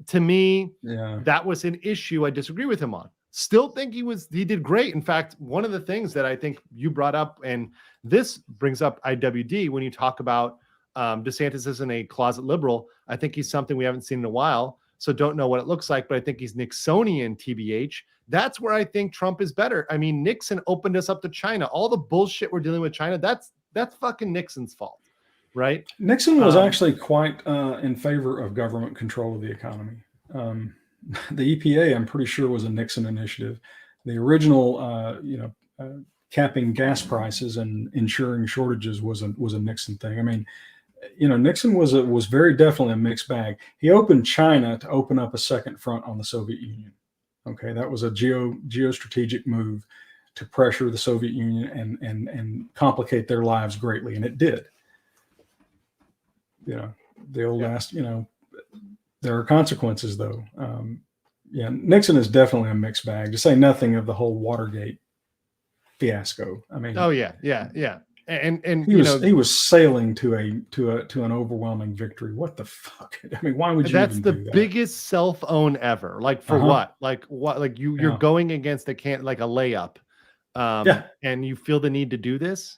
to me, that was an issue I disagree with him on. Still think he did great. In fact, one of the things that I think you brought up, and this brings up IWD when you talk about DeSantis isn't a closet liberal. I think he's something we haven't seen in a while. So don't know what it looks like, but I think he's Nixonian, TBH. That's where I think Trump is better. I mean, Nixon opened us up to China. All the bullshit we're dealing with China, that's fucking Nixon's fault, right? Nixon was actually quite in favor of government control of the economy. The EPA, I'm pretty sure, was a Nixon initiative. The original, capping gas prices and ensuring shortages was a Nixon thing. I mean, Nixon was very definitely a mixed bag. He opened China to open up a second front on the Soviet Union. Okay, that was a geostrategic move to pressure the Soviet Union and complicate their lives greatly, and it did. The old last, there are consequences though. Nixon is definitely a mixed bag, to say nothing of the whole Watergate fiasco. I mean, oh yeah. And he was sailing to an overwhelming victory. What the fuck? I mean, why would you? That's even the do that? biggest self-own ever. Like for what? Like what? Like you're going against a layup, and you feel the need to do this.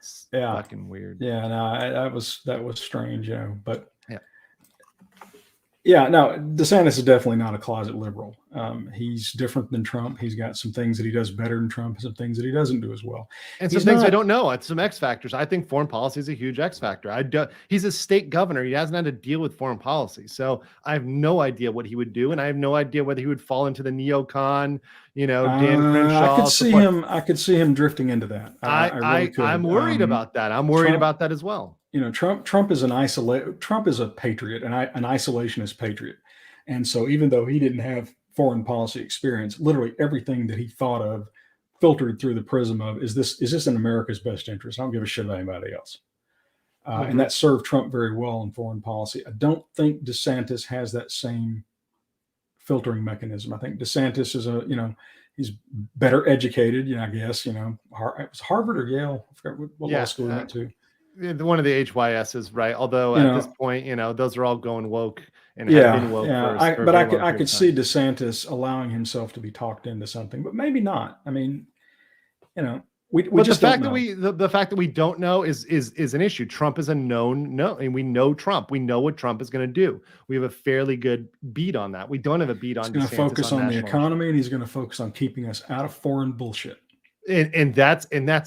It's fucking weird. Yeah, no, that was strange, but. Yeah, no, DeSantis is definitely not a closet liberal. He's different than Trump. He's got some things that he does better than Trump, and some things that he doesn't do as well. And some things I don't know. It's some X factors. I think foreign policy is a huge X factor. He's a state governor. He hasn't had to deal with foreign policy. So I have no idea what he would do. And I have no idea whether he would fall into the neocon, Dan Crenshaw. I could see him drifting into that. I really could. I'm worried about that. I'm worried about that as well. Trump is Trump is a patriot, and an isolationist patriot. And so even though he didn't have foreign policy experience, literally everything that he thought of filtered through the prism of, is this in America's best interest? I don't give a shit about anybody else. And that served Trump very well in foreign policy. I don't think DeSantis has that same filtering mechanism. I think DeSantis is he's better educated, I guess, it was Harvard or Yale. I forgot what law school he went to. One of the HYSs, right? Although at this point, those are all going woke and have been woke. I could see DeSantis allowing himself to be talked into something, but maybe not. I mean, we just don't know. The fact that we don't know is an issue. Trump is a known and we know Trump. We know what Trump is going to do. We have a fairly good beat on that. We don't have a beat on. He's going to focus on the economy, and he's going to focus on keeping us out of foreign bullshit. And that's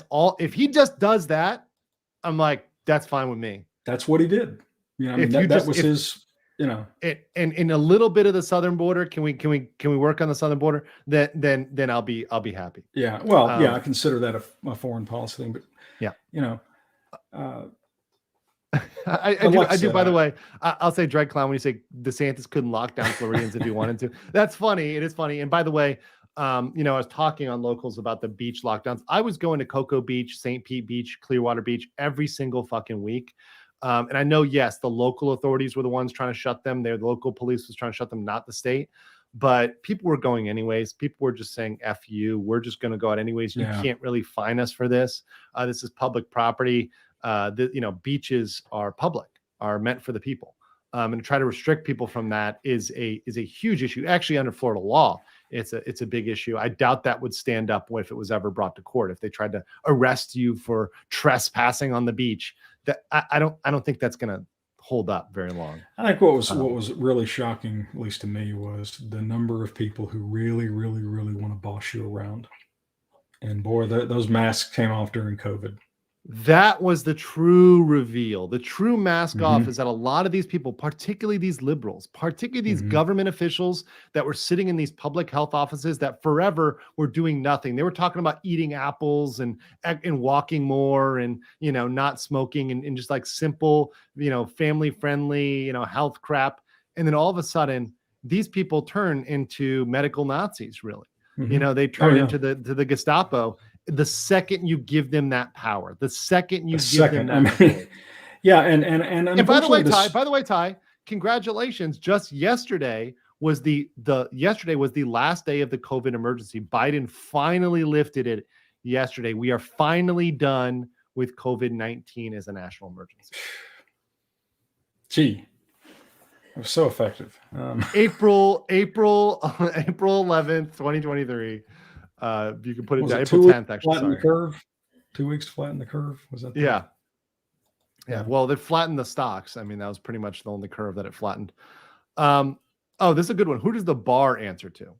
all. If he just does that, I'm like, that's fine with me. That's what he did. That was his. And in a little bit of the southern border, can we work on the southern border? Then I'll be happy. Yeah. Well, I consider that a foreign policy thing, but I do. By the way, I'll say Dreg Clown when you say DeSantis couldn't lock down Floridians if he wanted to. That's funny. It is funny. And by the way, I was talking on locals about the beach lockdowns. I was going to Cocoa Beach, St. Pete Beach, Clearwater Beach every single fucking week. And I know, yes, the local authorities were the ones trying to shut them. The local police was trying to shut them, not the state. But people were going anyways. People were just saying, F you. We're just going to go out anyways. You can't really fine us for this. This is public property. Beaches are public, are meant for the people. And to try to restrict people from that is a huge issue. Actually, under Florida law, it's a big issue. I doubt that would stand up if it was ever brought to court. If they tried to arrest you for trespassing on the beach, that I don't think that's going to hold up very long. I think what was really shocking, at least to me, was the number of people who really, really, really want to boss you around. And boy, those masks came off during COVID. That was the true reveal. The true mask off is that a lot of these people, particularly these liberals, particularly these government officials that were sitting in these public health offices that forever were doing nothing. They were talking about eating apples and walking more and, not smoking and just like simple, family friendly, health crap. And then all of a sudden, these people turn into medical Nazis, really. They turn into the Gestapo. The second you give them that power, the second you give them that power. And by the way, Ty, congratulations. Just yesterday was the last day of the COVID emergency. Biden finally lifted it yesterday. We are finally done with COVID-19 as a national emergency. Gee. It was so effective. April 11th, 2023. You can put it down. Was April 10th, actually. flatten the Sorry. curve? 2 weeks to flatten the curve? Was that? Yeah. Well, they flattened the stocks. I mean, that was pretty much the only curve that it flattened. Oh, this is a good one. Who does the bar answer to?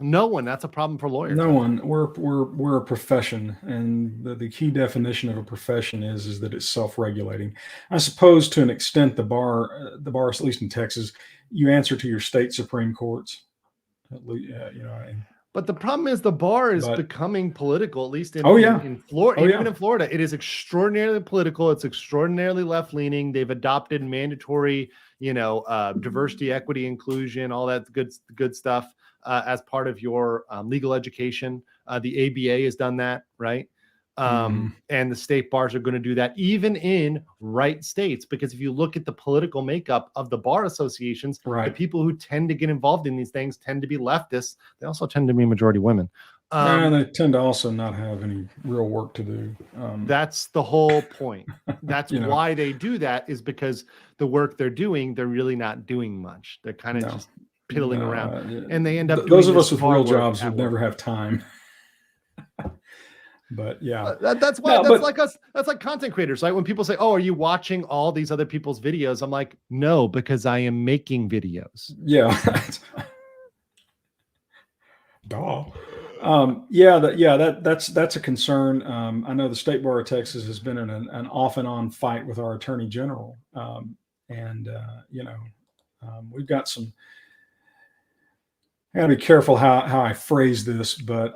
No one. That's a problem for lawyers. No one. We're a profession, and the key definition of a profession is that it's self-regulating. I suppose to an extent, the bar, at least in Texas, you answer to your state supreme courts. At least, But the problem is the bar is becoming political, at least in Florida. Even in Florida, it is extraordinarily political. It's extraordinarily left-leaning. They've adopted mandatory, diversity, equity, inclusion, all that good stuff as part of your legal education. The ABA has done that, right? And the state bars are going to do that even in right states, because if you look at the political makeup of the bar associations, the people who tend to get involved in these things tend to be leftists. They also tend to be majority women. And they tend to also not have any real work to do. That's the whole point. That's why they do that, is because the work they're doing, they're really not doing much. They're kind of just piddling around, and they end up those of us with real jobs would never have time. But yeah, that's why that's like us. That's like content creators. Like when people say, "Oh, are you watching all these other people's videos?" I'm like, "No, because I am making videos." Yeah. Duh. That's a concern. I know the State Bar of Texas has been in an off and on fight with our Attorney General, we've got some. I got to be careful how I phrase this, but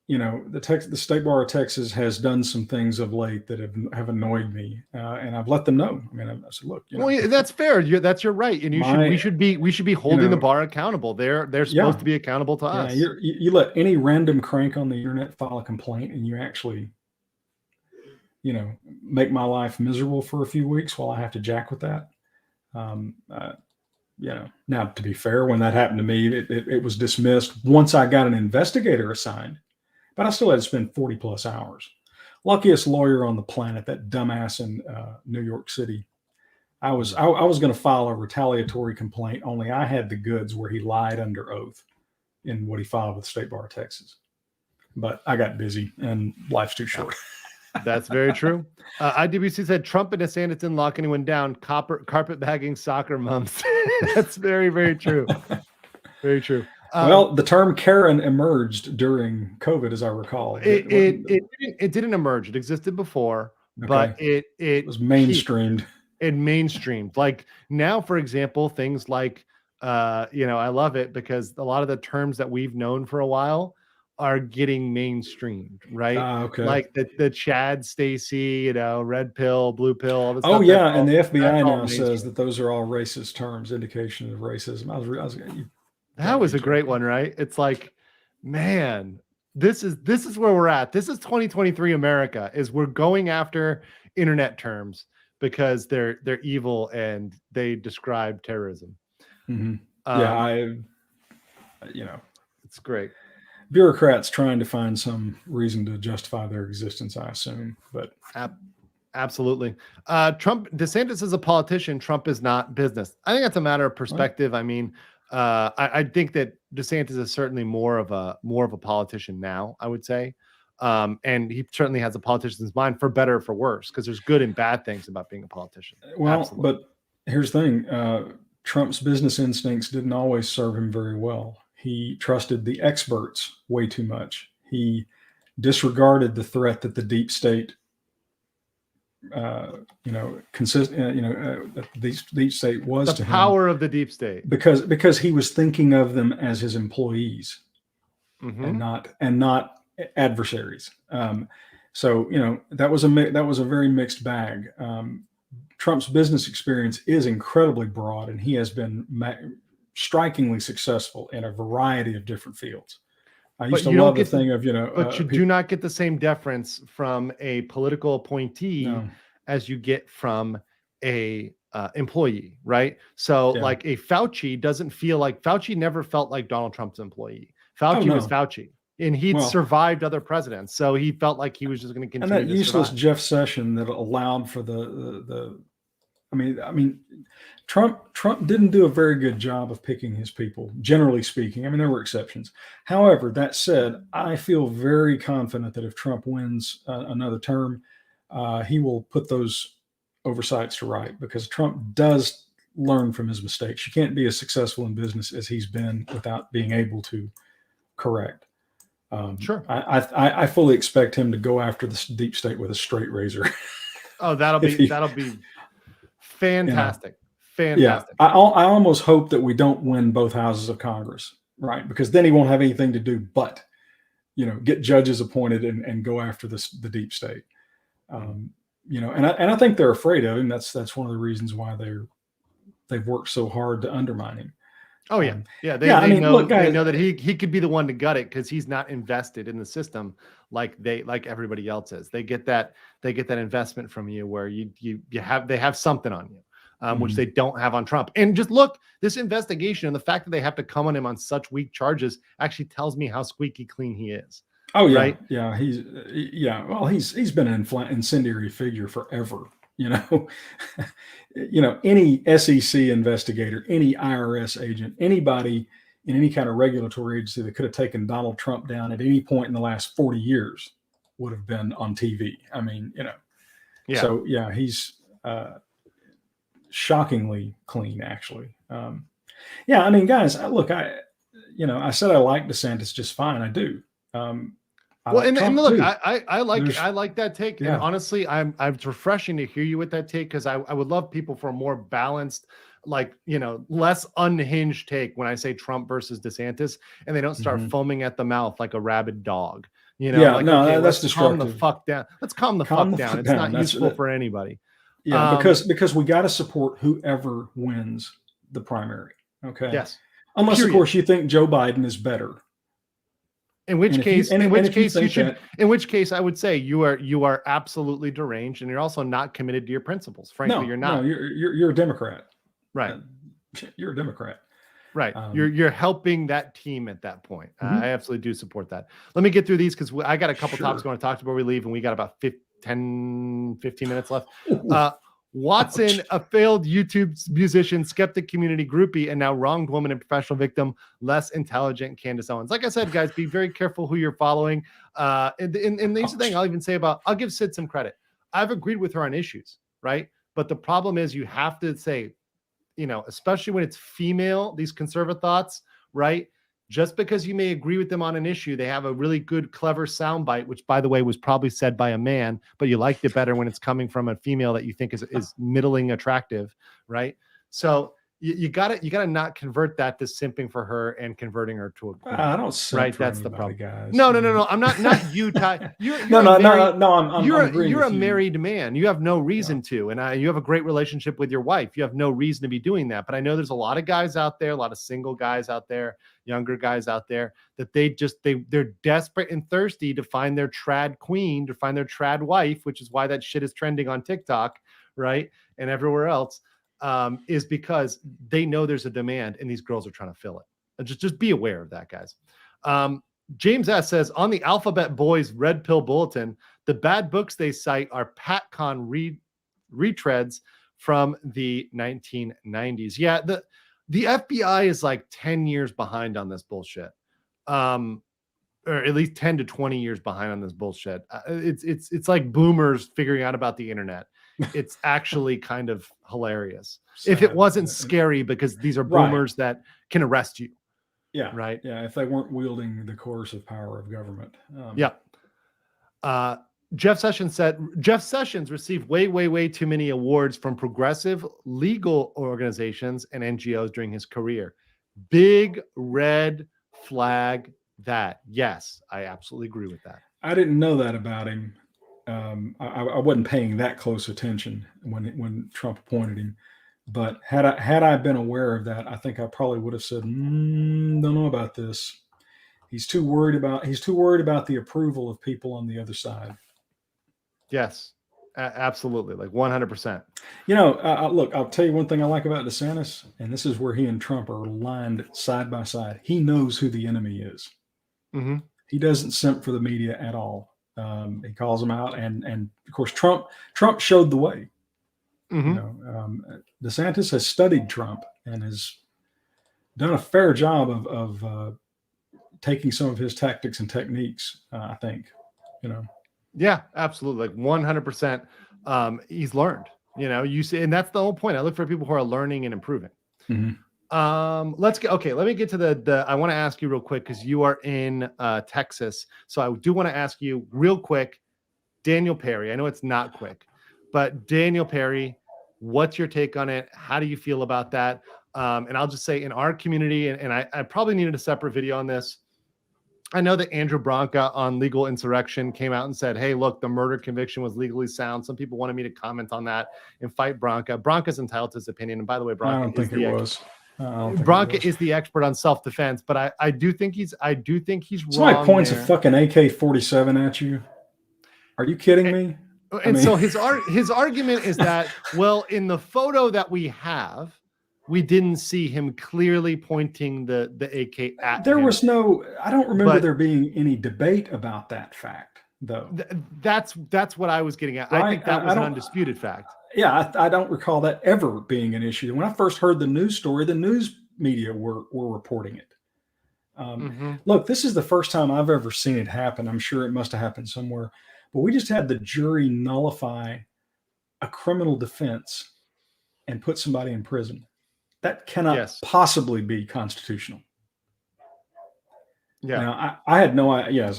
the State Bar of Texas has done some things of late that have annoyed me, and I've let them know. I mean, I said, look, that's fair. That's your right, and we should be holding the bar accountable. They're supposed to be accountable to us. You let any random crank on the internet file a complaint, and you actually, make my life miserable for a few weeks while I have to jack with that. Now to be fair, when that happened to me, it was dismissed once I got an investigator assigned, but I still had to spend 40 plus hours. Luckiest lawyer on the planet, that dumbass in New York City. I was going to file a retaliatory complaint, only I had the goods where he lied under oath in what he filed with the State Bar of Texas. But I got busy, and life's too short. That's very true. IDBC said Trump and DeSantis didn't lock anyone down. Carpet bagging soccer moms. That's very, very true. Very true. Well, the term Karen emerged during COVID, as I recall. It didn't emerge. It existed before, but it was mainstreamed. Like now, for example, things like, I love it because a lot of the terms that we've known for a while are getting mainstreamed, right? Like the Chad Stacy, red pill, blue pill, all this stuff. And the FBI now says that those are all racist terms, indication of racism. That was a great one, right? It's like, man, this is where we're at. This is 2023 America. Is we're going after internet terms because they're evil and they describe terrorism. It's great. Bureaucrats trying to find some reason to justify their existence, I assume. But absolutely. DeSantis is a politician. Trump is not business. I think that's a matter of perspective. Right. I mean, I think that DeSantis is certainly more of a politician now, I would say. And he certainly has a politician's mind, for better or for worse, because there's good and bad things about being a politician. Well, absolutely. But here's the thing. Trump's business instincts didn't always serve him very well. He trusted the experts way too much. He disregarded the threat that the deep state, the deep state was to him. The power of the deep state. Because he was thinking of them as his employees and not adversaries. That was a very mixed bag. Trump's business experience is incredibly broad, and he has been strikingly successful in a variety of different fields. I used to love the thing of, but you do not get the same deference from a political appointee as you get from a employee, right? So like a Fauci doesn't feel like Fauci never felt like Donald Trump's employee. Fauci was Fauci, and he'd survived other presidents. So he felt like he was just going to continue. And that useless Jeff Sessions that allowed for the Trump didn't do a very good job of picking his people, generally speaking. I mean, there were exceptions. However, that said, I feel very confident that if Trump wins another term, he will put those oversights to right, because Trump does learn from his mistakes. You can't be as successful in business as he's been without being able to correct. Sure. I fully expect him to go after the deep state with a straight razor. Oh, that'll be fantastic. Fantastic. Yeah, I almost hope that we don't win both houses of Congress, right? Because then he won't have anything to do but, get judges appointed and go after the deep state. And I think they're afraid of him. That's one of the reasons why they've worked so hard to undermine him. Oh yeah, They know that he could be the one to gut it because he's not invested in the system like everybody else is. They get that investment from you where they have something on you. Which they don't have on Trump. And just look, this investigation and the fact that they have to come on him on such weak charges actually tells me how squeaky clean he is. Oh yeah, right? Yeah, Well, he's been an incendiary figure forever. Any SEC investigator, any IRS agent, anybody in any kind of regulatory agency that could have taken Donald Trump down at any point in the last 40 years would have been on TV. I mean, Yeah. So yeah, he's shockingly clean, actually. Guys, look, I said I like DeSantis just fine. I do. I like that take. Yeah. And honestly, it's refreshing to hear you with that take, because I would love people for a more balanced, less unhinged take when I say Trump versus DeSantis, and they don't start foaming at the mouth like a rabid dog. That's destructive. Calm the fuck down. Let's calm the fuck down. It's not useful for anybody. Yeah, because we got to support whoever wins the primary. Okay. Yes. Unless, of course, you think Joe Biden is better. In which case, I would say you are absolutely deranged, and you're also not committed to your principles. Frankly, you're not. No, you're a Democrat. Right. You're a Democrat. Right. You're helping that team at that point. I absolutely do support that. Let me get through these because I got a couple topics I want to talk before we leave, and we got about 15 minutes left. Watson, a failed YouTube musician, skeptic community groupie, and now wronged woman and professional victim, less intelligent Candace Owens. Like I said, guys, be very careful who you're following. And here's the thing I'll even say I'll give Sid some credit. I've agreed with her on issues, right? But the problem is you have to say, especially when it's female, these conservative thoughts, right? Just because you may agree with them on an issue, they have a really good, clever soundbite, which, by the way, was probably said by a man, but you liked it better when it's coming from a female that you think is middling attractive, right? So you gotta not convert that to simping for her and converting her to a queen. I don't simp right. For That's the anybody, problem. guys. No. I'm not you, Ty. You're a married man. You have no reason to, and you have a great relationship with your wife. You have no reason to be doing that. But I know there's a lot of guys out there, a lot of single guys out there, younger guys out there, that they're desperate and thirsty to find their trad queen, to find their trad wife, which is why that shit is trending on TikTok, right, and everywhere else. Is because they know there's a demand and these girls are trying to fill it. Just be aware of that, guys. James S. says, on the Alphabet Boys Red Pill Bulletin, the bad books they cite are PatCon retreads from the 1990s. Yeah, the FBI is like 10 years behind on this bullshit. Or at least 10 to 20 years behind on this bullshit. It's like boomers figuring out about the internet. It's actually kind of hilarious. If it wasn't scary, because these are boomers that can arrest you. Yeah. Right. Yeah. If they weren't wielding the coercive power of government. Jeff Sessions received way too many awards from progressive legal organizations and NGOs during his career. Big red flag that. Yes, I absolutely agree with that. I didn't know that about him. I wasn't paying that close attention when Trump appointed him, but had I been aware of that, I think I probably would have said, don't know about this. He's too worried about the approval of people on the other side. Yes, absolutely, like 100%. Look, I'll tell you one thing I like about DeSantis, and this is where he and Trump are lined side by side. He knows who the enemy is. Mm-hmm. He doesn't simp for the media at all. He calls them out, and of course Trump showed the way. DeSantis has studied Trump and has done a fair job of taking some of his tactics and techniques. I think, Yeah, absolutely. Like 100%. He's learned, you see, and that's the whole point. I look for people who are learning and improving. Let's get, okay. Let me get to I want to ask you real quick, because you are in Texas. So I do want to ask you real quick, Daniel Perry. I know it's not quick, but Daniel Perry, what's your take on it? How do you feel about that? And I'll just say, in our community, and I probably needed a separate video on this. I know that Andrew Branca on Legal Insurrection came out and said, hey, look, the murder conviction was legally sound. Some people wanted me to comment on that and fight Branca. Branca's entitled to his opinion. And by the way, Branca is the expert on self-defense, but I do think he's wrong. Somebody points a fucking AK-47 at you. Are you kidding me? And so his argument is that, well, in the photo that we have, we didn't see him clearly pointing the AK at there him. Was no, I don't remember there being any debate about that fact, though. That's what I was getting at. Right? I think that was an undisputed fact. Yeah, I don't recall that ever being an issue. When I first heard the news story, the news media were reporting it. Look, this is the first time I've ever seen it happen. I'm sure it must have happened somewhere. But we just had the jury nullify a criminal defense and put somebody in prison. That cannot possibly be constitutional. Yeah. Now, I had no idea.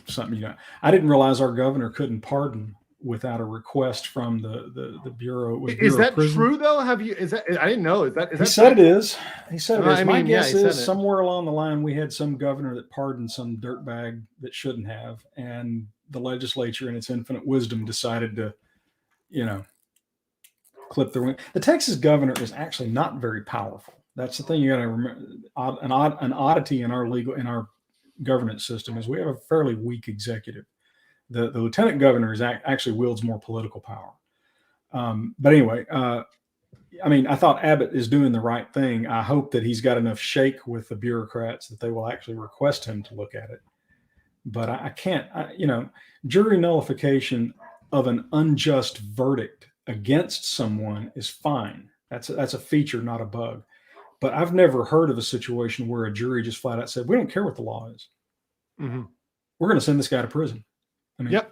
Something, I didn't realize our governor couldn't pardon without a request from the Bureau. Is that true though? I didn't know. Is that he said it is. He said it is. My guess is somewhere along the line we had some governor that pardoned some dirtbag that shouldn't have, and the legislature in its infinite wisdom decided to, clip the wing. The Texas governor is actually not very powerful. That's the thing you got to remember. An oddity in our governance system is we have a fairly weak executive. The lieutenant governor actually wields more political power. But anyway, I thought Abbott is doing the right thing. I hope that he's got enough shake with the bureaucrats that they will actually request him to look at it. But I can't, jury nullification of an unjust verdict against someone is fine. That's a feature, not a bug. But I've never heard of a situation where a jury just flat out said, we don't care what the law is. We're going to send this guy to prison. Yep.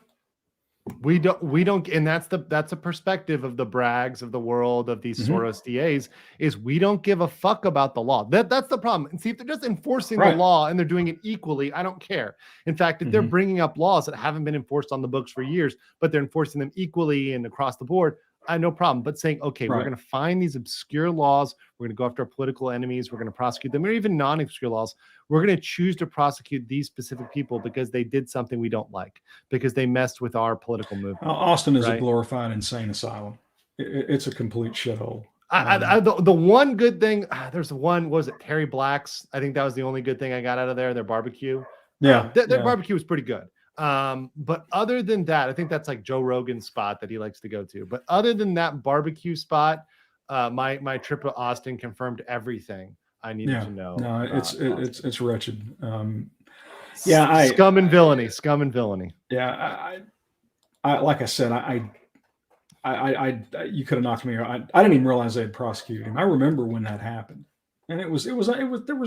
We don't, and that's a perspective of the Braggs of the world, of these Soros DAs, is we don't give a fuck about the law. That's the problem. And see, if they're just enforcing the law and they're doing it equally, I don't care. In fact, if they're bringing up laws that haven't been enforced on the books for years, but they're enforcing them equally and across the board, I have no problem. But saying, okay, we're going to find these obscure laws, we're going to go after our political enemies, we're going to prosecute them, or even non-obscure laws. We're going to choose to prosecute these specific people because they did something we don't like, because they messed with our political movement. Austin is a glorified insane asylum. It's a complete shithole. The one good thing, there's one, what was it, Terry Black's? I think that was the only good thing I got out of their barbecue. Yeah. Their barbecue was pretty good. But other than that, I think that's like Joe Rogan's spot that he likes to go to. But other than that barbecue spot, my trip to Austin confirmed everything I needed to know. No, it's wretched. Scum and villainy. Yeah, I like I said, you could have knocked me out. I didn't even realize they had prosecuted him. I remember when that happened, and there was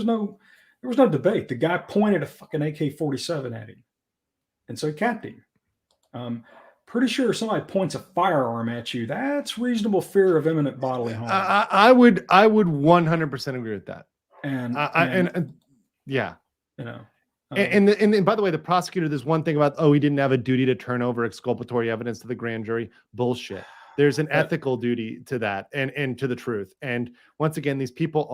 no debate. The guy pointed a fucking AK-47 at him, and so he capped him. Pretty sure if somebody points a firearm at you, that's reasonable fear of imminent bodily harm. I would 100% agree with that. And yeah, and by the way, the prosecutor, there's one thing about, he didn't have a duty to turn over exculpatory evidence to the grand jury. Bullshit. There's an ethical duty to that and to the truth. And once again, these people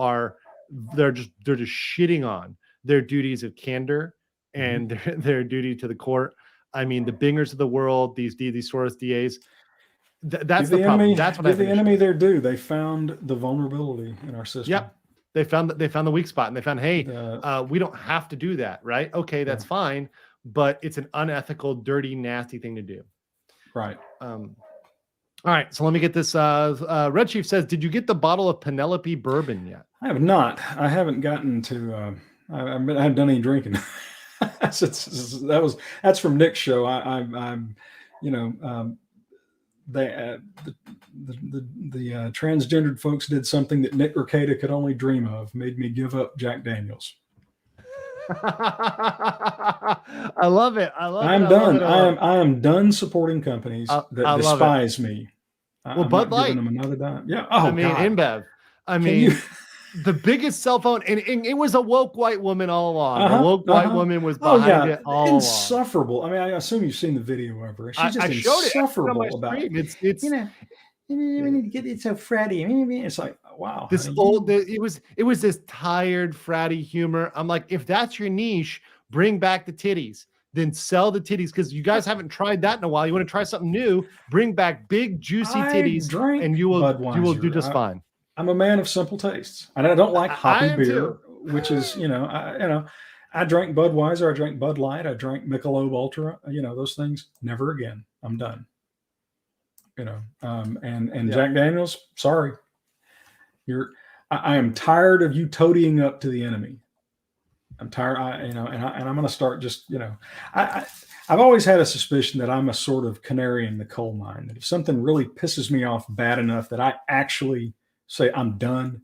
they're just shitting on their duties of candor and their duty to the court. I mean, the Bingers of the world, these Soros DAs, that's the problem. That's what the enemy their due. They found the vulnerability in our system. Yep. They found the weak spot, and they found, hey, we don't have to do that, right? Okay, that's fine, but it's an unethical, dirty, nasty thing to do. Right. All right, so let me get this. Red Chief says, did you get the bottle of Penelope bourbon yet? I have not. I haven't gotten to. I haven't done any drinking. That's from Nick's show. I'm the transgendered folks did something that Nick Rekieta could only dream of, made me give up Jack Daniels. I love it. I'm done. I am done supporting companies that despise me. Well, I'm Bud not Light, giving them another dime. Yeah. Oh, I mean, God. InBev. I mean, the biggest cell phone, and it was a woke white woman all along. A woke white woman was behind it all along. Insufferable. I mean, I assume you've seen the video of her. She's just insufferable about it. It's we need to get it so fratty. It's like, wow. This it was this tired fratty humor. I'm like, if that's your niche, bring back the titties. Then sell the titties, because you guys haven't tried that in a while. You want to try something new? Bring back big juicy titties, and you will do just fine. I'm a man of simple tastes, and I don't like hoppy beer, which is I drank Budweiser, I drank Bud Light, I drank Michelob Ultra. Those things. Never again. I'm done. And Jack Daniels. Sorry, I am tired of you toadying up to the enemy. I'm tired, and I'm going to start just, I've always had a suspicion that I'm a sort of canary in the coal mine, that if something really pisses me off bad enough that I actually say I'm done,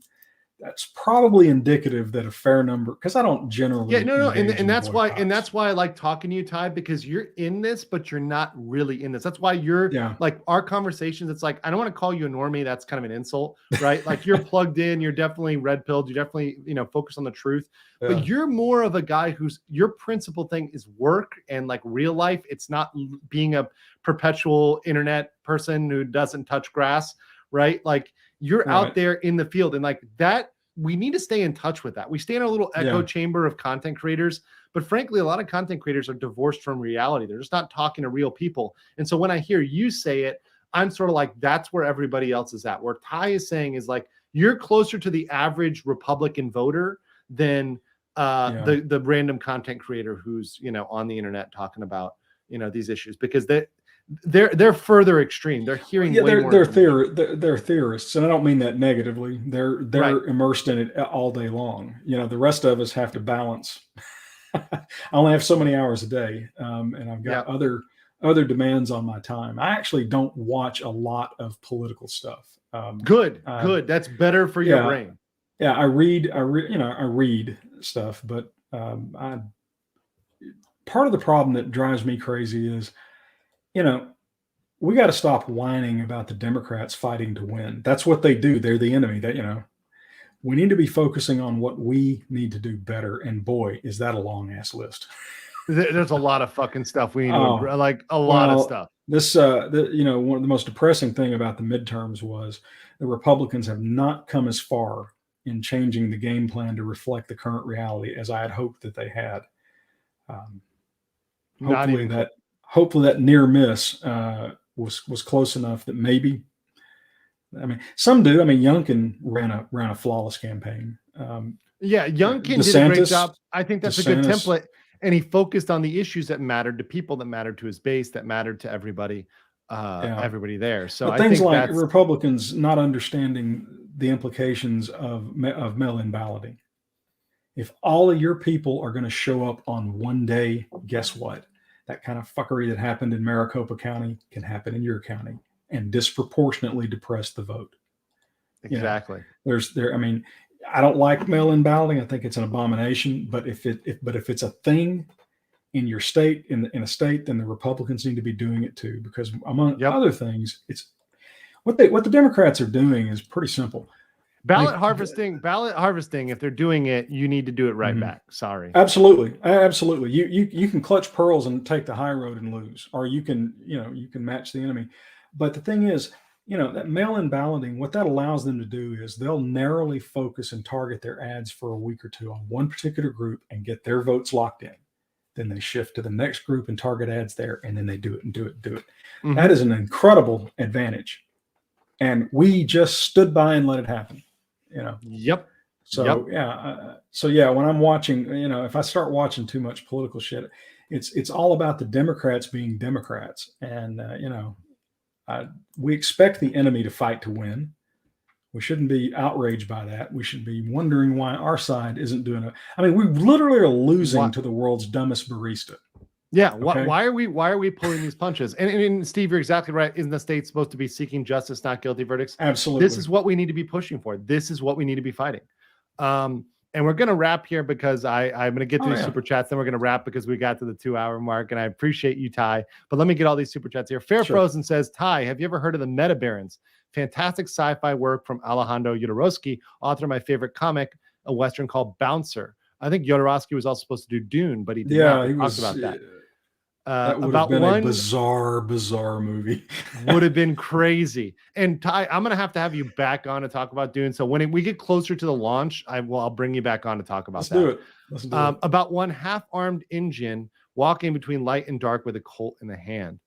that's probably indicative that a fair number, because I don't generally. And that's why I like talking to you, Ty, because you're in this, but you're not really in this. That's why you're like our conversations. It's like, I don't want to call you a normie. That's kind of an insult, right? Like, you're plugged in, you're definitely red pilled, you definitely, focus on the truth, but you're more of a guy whose your principal thing is work and like real life. It's not being a perpetual internet person who doesn't touch grass, right? Like, you're out there in the field, and like that, we need to stay in touch with that. We stay in a little echo chamber of content creators, but frankly, a lot of content creators are divorced from reality. They're just not talking to real people. And so when I hear you say it, I'm sort of like, that's where everybody else is at. Where Ty is saying is like, you're closer to the average Republican voter than the random content creator who's, on the internet talking about, these issues, because they're further extreme. They're hearing way more. They're theorists, and I don't mean that negatively. They're immersed in it all day long. The rest of us have to balance. I only have so many hours a day, and I've got other demands on my time. I actually don't watch a lot of political stuff. Good. That's better for your brain. Yeah, I read stuff, but part of the problem that drives me crazy is, we got to stop whining about the Democrats fighting to win. That's what they do. They're the enemy. We need to be focusing on what we need to do better. And boy, is that a long ass list. There's a lot of fucking stuff we need to like a lot of stuff. This, one of the most depressing thing about the midterms was the Republicans have not come as far in changing the game plan to reflect the current reality as I had hoped that they had. Hopefully that near miss was close enough that maybe. I mean, some do. I mean, Youngkin ran a flawless campaign. Youngkin did a great job. I think that's a good template, and he focused on the issues that mattered to people, that mattered to his base, that mattered to everybody, everybody there. So but things like Republicans not understanding the implications of mail-in balloting. If all of your people are going to show up on one day, guess what? That kind of fuckery that happened in Maricopa County can happen in your county and disproportionately depress the vote. Exactly. I don't like mail-in balloting. I think it's an abomination. But if it's a thing in your state, in a state, then the Republicans need to be doing it too. Because among other things, it's what the Democrats are doing is pretty simple. Ballot harvesting. If they're doing it, you need to do it right back. Sorry. Absolutely. You can clutch pearls and take the high road and lose, or you can match the enemy. But the thing is, that mail-in balloting, what that allows them to do is they'll narrowly focus and target their ads for a week or two on one particular group and get their votes locked in. Then they shift to the next group and target ads there, and then they do it. Mm-hmm. That is an incredible advantage. And we just stood by and let it happen. Yep. So when I'm watching, if I start watching too much political shit, it's all about the Democrats being Democrats. And, we expect the enemy to fight to win. We shouldn't be outraged by that. We should be wondering why our side isn't doing it. I mean, we literally are losing to the world's dumbest barista. Yeah. Okay. Why are we pulling these punches? And Steve, you're exactly right. Isn't the state supposed to be seeking justice, not guilty verdicts? Absolutely. This is what we need to be pushing for. This is what we need to be fighting. And we're going to wrap here because I'm going to get through super chats. Then we're going to wrap because we got to the 2-hour mark. And I appreciate you, Ty. But let me get all these super chats here. Fair Frozen says, Ty, have you ever heard of the Meta Barons? Fantastic sci-fi work from Alejandro Jodorowsky, author of my favorite comic, a Western called Bouncer. I think Jodorowsky was also supposed to do Dune, but he did not. He was about that. That would have been a bizarre movie. Would have been crazy. And Ty, I'm going to have you back on to talk about Dune. So when we get closer to the launch, I'll bring you back on to talk about that. Let's do it. About one half-armed Indian walking between light and dark with a Colt in the hand.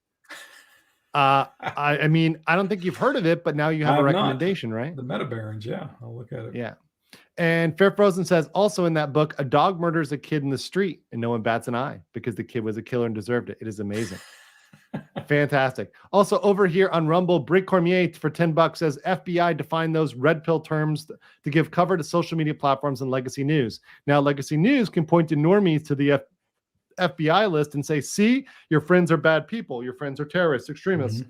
I mean, I don't think you've heard of it, but now you have a recommendation, right? The Meta Barons, yeah. I'll look at it. Yeah. And Fair Frozen says, also in that book, a dog murders a kid in the street and no one bats an eye because the kid was a killer and deserved it. It is amazing. Fantastic. Also over here on Rumble, Brick Cormier for $10 says FBI define those red pill terms to give cover to social media platforms and legacy news. Now, legacy news can point to normies to the FBI list and say, see, your friends are bad people. Your friends are terrorists, extremists.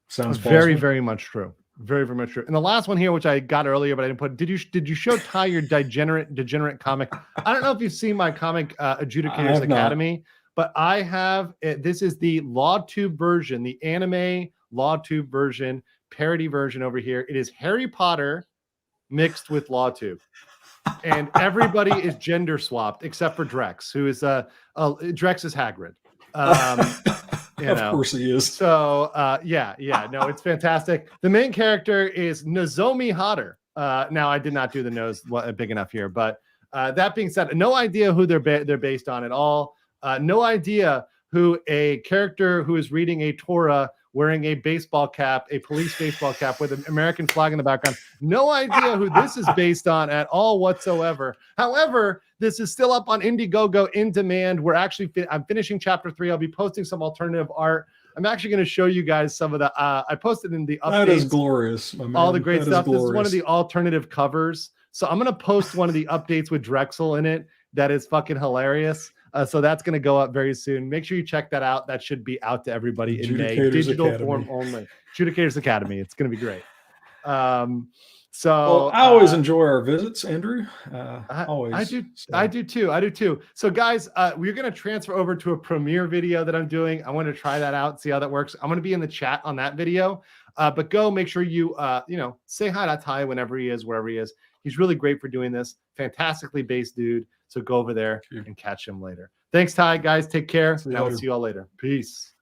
Sounds very, very much true. Very, very much true. And the last one here, which I got earlier, but I didn't put. Did you show Ty your degenerate comic? I don't know if you've seen my comic, Adjudicators Academy, but I have. This is the LawTube version, the anime LawTube version, parody version over here. It is Harry Potter mixed with LawTube, and everybody is gender swapped except for Drex, who is Drex is Hagrid. Of course he is. So no, it's fantastic. The main character is Nozomi Hodder. Now I did not do the nose big enough here, but that being said, no idea who they're based on at all. No idea who a character who is reading a Torah wearing a baseball cap, a police baseball cap with an American flag in the background. No idea who this is based on at all whatsoever. However, this is still up on Indiegogo in demand. I'm finishing chapter 3. I'll be posting some alternative art. I'm actually going to show you guys some of the, I posted in the updates. That is glorious, my man. All the great stuff. This is one of the alternative covers. So I'm going to post one of the updates with Drexel in it. That is fucking hilarious. So that's going to go up very soon. Make sure you check that out. That should be out to everybody in May. Digital form only. Adjudicators Academy. It's going to be great. So I always enjoy our visits, Andrew. Always. I do too. So guys, we're going to transfer over to a premiere video that I'm doing. I want to try that out, see how that works. I'm going to be in the chat on that video. But go make sure you say hi to Ty whenever he is, wherever he is. He's really great for doing this. Fantastically based dude. So go over there and catch him later. Thanks, Ty. Guys, take care. And I will see you all later. Peace.